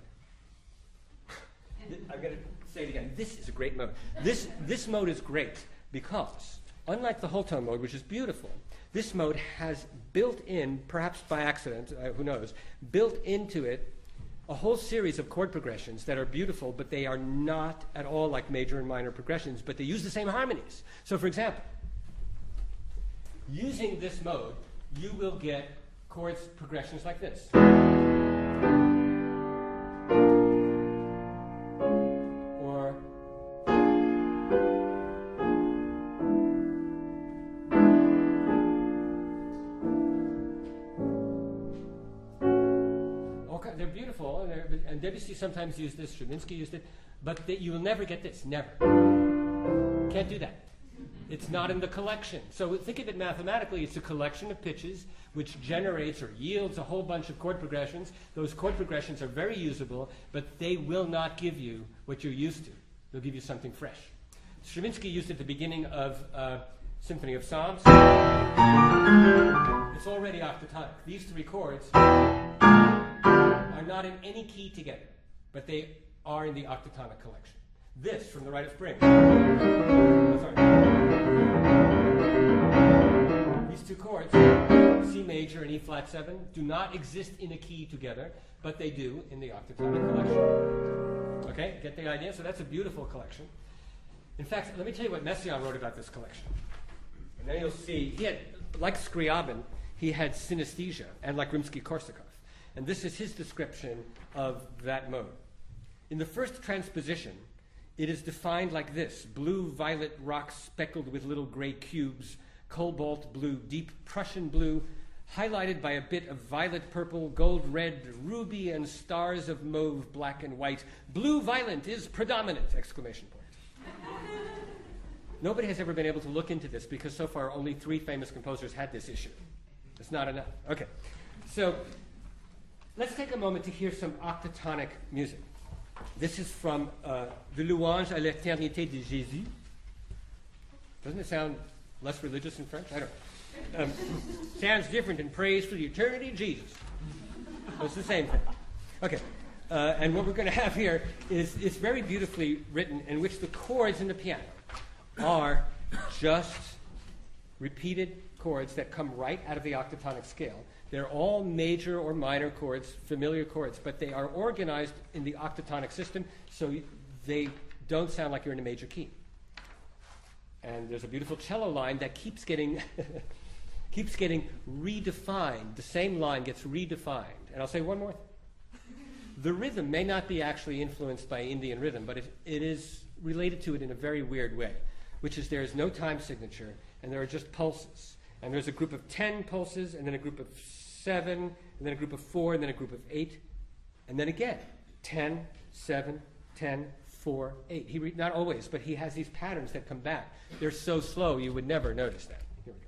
I'm going to say it again. This is a great mode. This mode is great because, unlike the whole tone mode, which is beautiful, this mode has built in, perhaps by accident, who knows, built into it a whole series of chord progressions that are beautiful, but they are not at all like major and minor progressions, but they use the same harmonies. So, for example, using this mode, you will get chords progressions like this. They're beautiful, and Debussy sometimes used this, Stravinsky used it, but you will never get this, never. Can't do that. It's not in the collection. So think of it mathematically, it's a collection of pitches which generates or yields a whole bunch of chord progressions. Those chord progressions are very usable, but they will not give you what you're used to. They'll give you something fresh. Stravinsky used it at the beginning of Symphony of Psalms. It's already octatonic. These 3 chords are not in any key together, but they are in the octatonic collection. This, from the Rite of Spring. These 2 chords, C major major and E flat 7 do not exist in a key together, but they do in the octatonic collection. Okay, get the idea? So that's a beautiful collection. In fact, let me tell you what Messiaen wrote about this collection. And then you'll see, he had, like Scriabin, he had synesthesia, and like Rimsky-Korsakov. And this is his description of that mode. In the first transposition, it is defined like this: blue-violet rocks speckled with little gray cubes, cobalt blue, deep Prussian blue, highlighted by a bit of violet purple, gold red, ruby, and stars of mauve, black and white. Blue-violet is predominant! Exclamation point. Nobody has ever been able to look into this because so far only 3 famous composers had this issue. It's not enough. Okay. So let's take a moment to hear some octatonic music. This is from the Louange à l'éternité de Jésus. Doesn't it sound less religious in French? I don't know. Sounds different in Praise for the Eternity of Jesus. So it's the same thing. Okay. And what we're going to have here is very beautifully written, in which the chords in the piano are just repeated chords that come right out of the octatonic scale. They're all major or minor chords, familiar chords, but they are organized in the octatonic system, so they don't sound like you're in a major key. And there's a beautiful cello line that keeps getting redefined. The same line gets redefined. And I'll say one more thing. The rhythm may not be actually influenced by Indian rhythm, but it is related to it in a very weird way, which is there is no time signature, and there are just pulses. And there's a group of 10 pulses, and then a group of 7, and then a group of 4, and then a group of 8. And then again, 10, 7, 10, 4, 8. Not always, but he has these patterns that come back. They're so slow you would never notice that. Here we go.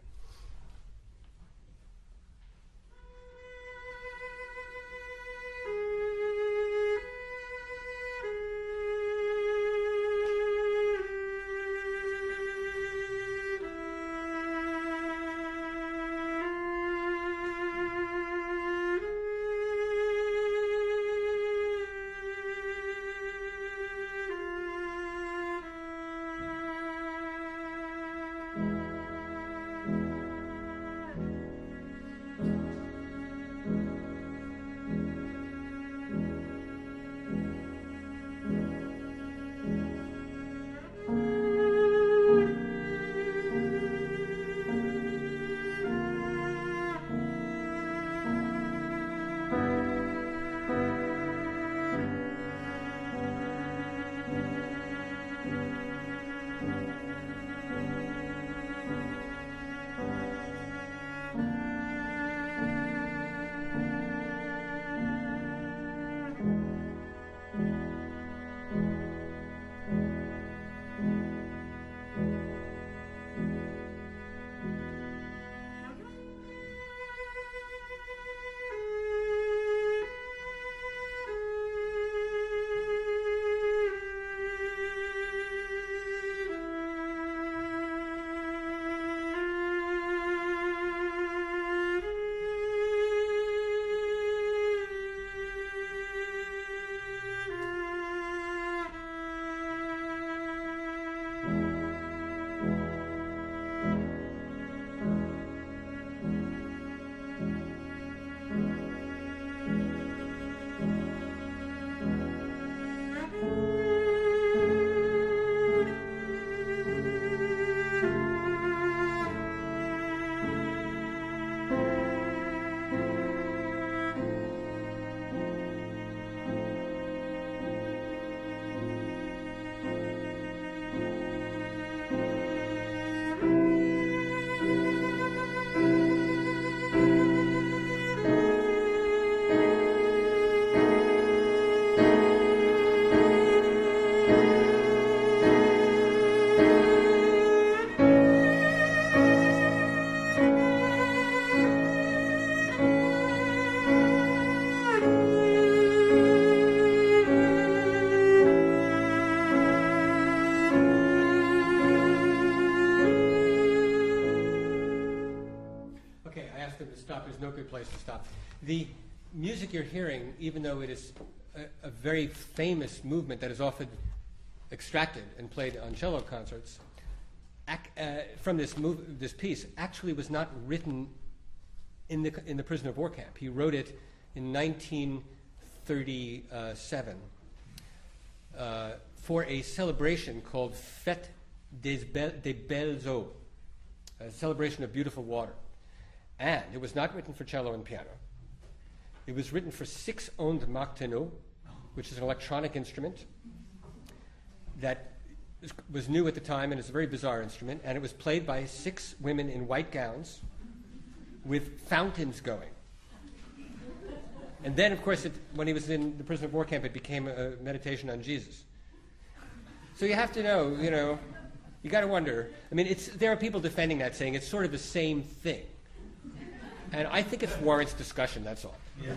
There's no good place to stop. The music you're hearing, even though it is a very famous movement that is often extracted and played on cello concerts, from this piece, actually was not written in the prisoner of war camp. He wrote it in 1937 for a celebration called Fête des Belles Eaux, a celebration of beautiful water. And it was not written for cello and piano. It was written for 6 ondes marteneau, which is an electronic instrument that was new at the time and is a very bizarre instrument, and it was played by 6 women in white gowns with fountains going. And then, of course, when he was in the prisoner of war camp, it became a meditation on Jesus. So you have to know, you got to wonder. I mean, there are people defending that, saying it's sort of the same thing. And I think it warrants discussion, that's all. Yeah.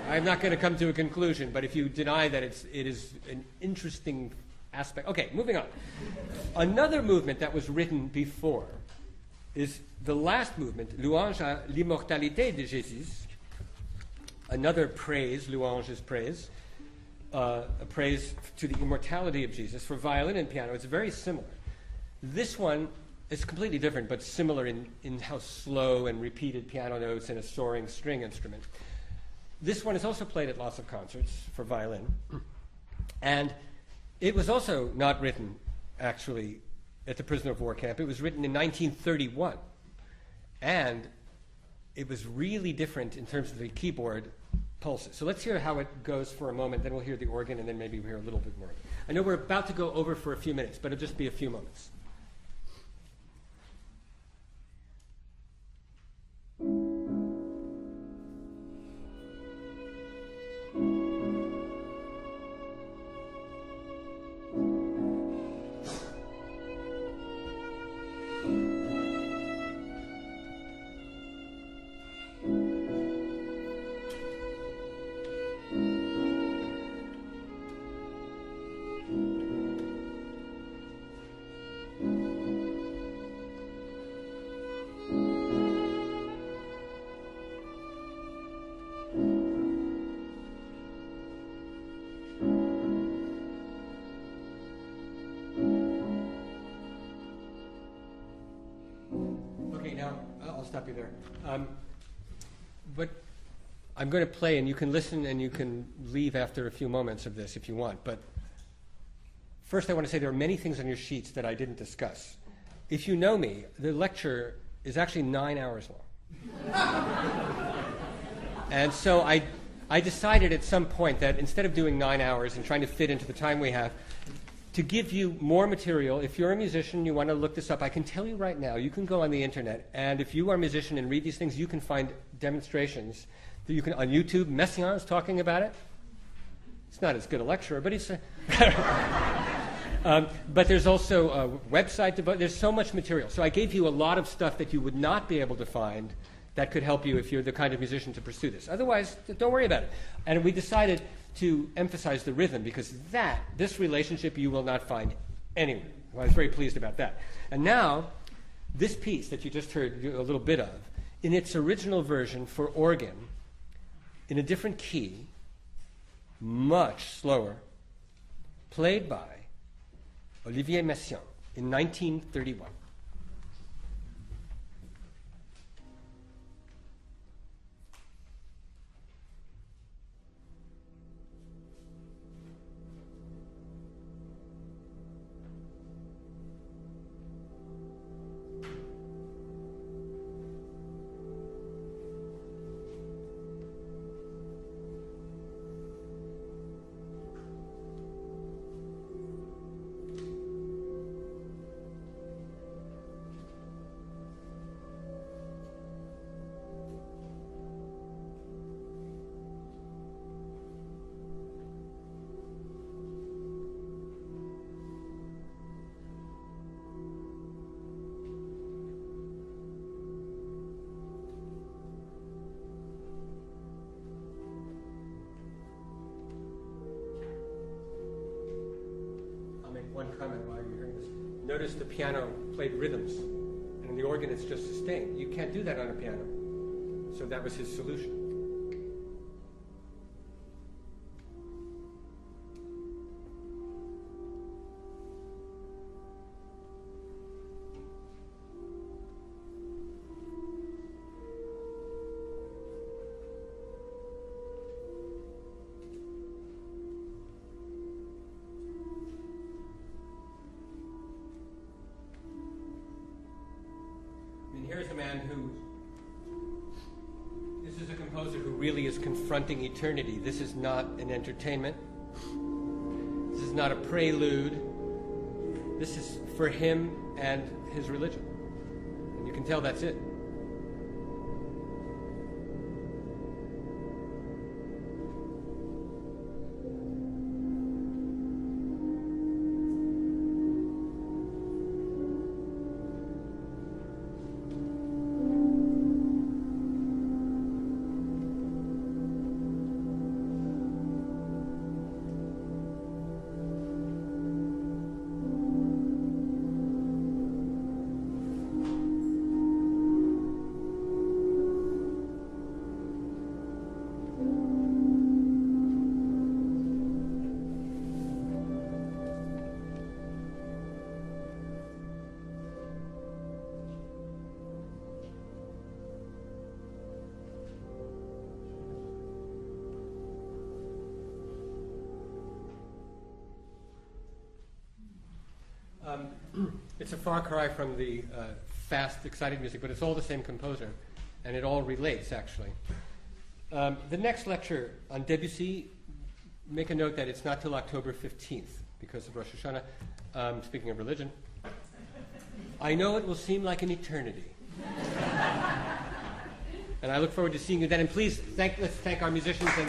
I'm not going to come to a conclusion, but if you deny that it is an interesting aspect. Okay, moving on. Another movement that was written before is the last movement, Louange à l'immortalité de Jésus. Another praise, louange is praise, a praise to the immortality of Jesus for violin and piano. It's very similar. This one is completely different, but similar in how slow and repeated piano notes and a soaring string instrument. This one is also played at lots of concerts for violin. And it was also not written, actually, at the prisoner of war camp. It was written in 1931. And it was really different in terms of the keyboard pulses. So let's hear how it goes for a moment, then we'll hear the organ, and then maybe we'll hear a little bit more. I know we're about to go over for a few minutes, but it'll just be a few moments. Stop you there. But I'm going to play, and you can listen and you can leave after a few moments of this if you want. But first I want to say there are many things on your sheets that I didn't discuss. If you know me, the lecture is actually 9 hours long. And so I decided at some point that instead of doing 9 hours and trying to fit into the time we have, to give you more material. If you're a musician, you want to look this up, I can tell you right now, you can go on the internet, and if you are a musician and read these things, you can find demonstrations that you can on YouTube. Messiaen is talking about it. It's not as good a lecturer, but he's but there's also a website, there's so much material. So I gave you a lot of stuff that you would not be able to find that could help you if you're the kind of musician to pursue this. Otherwise, don't worry about it. And we decided to emphasize the rhythm, because this relationship you will not find anywhere. Well, I was very pleased about that. And now, this piece that you just heard a little bit of, in its original version for organ, in a different key, much slower, played by Olivier Messiaen in 1931. One comment while you're hearing this. Notice the piano played rhythms, and in the organ it's just sustained. You can't do that on a piano. So that was his solution. here's a man who, this is a composer who really is confronting eternity. This is not an entertainment. This is not a prelude. This is for him and his religion. And you can tell that's it. It's a far cry from the fast, exciting music, but it's all the same composer, and it all relates, actually. The next lecture on Debussy, make a note that it's not till October 15th because of Rosh Hashanah. Speaking of religion, I know it will seem like an eternity. And I look forward to seeing you then. And please, let's thank our musicians and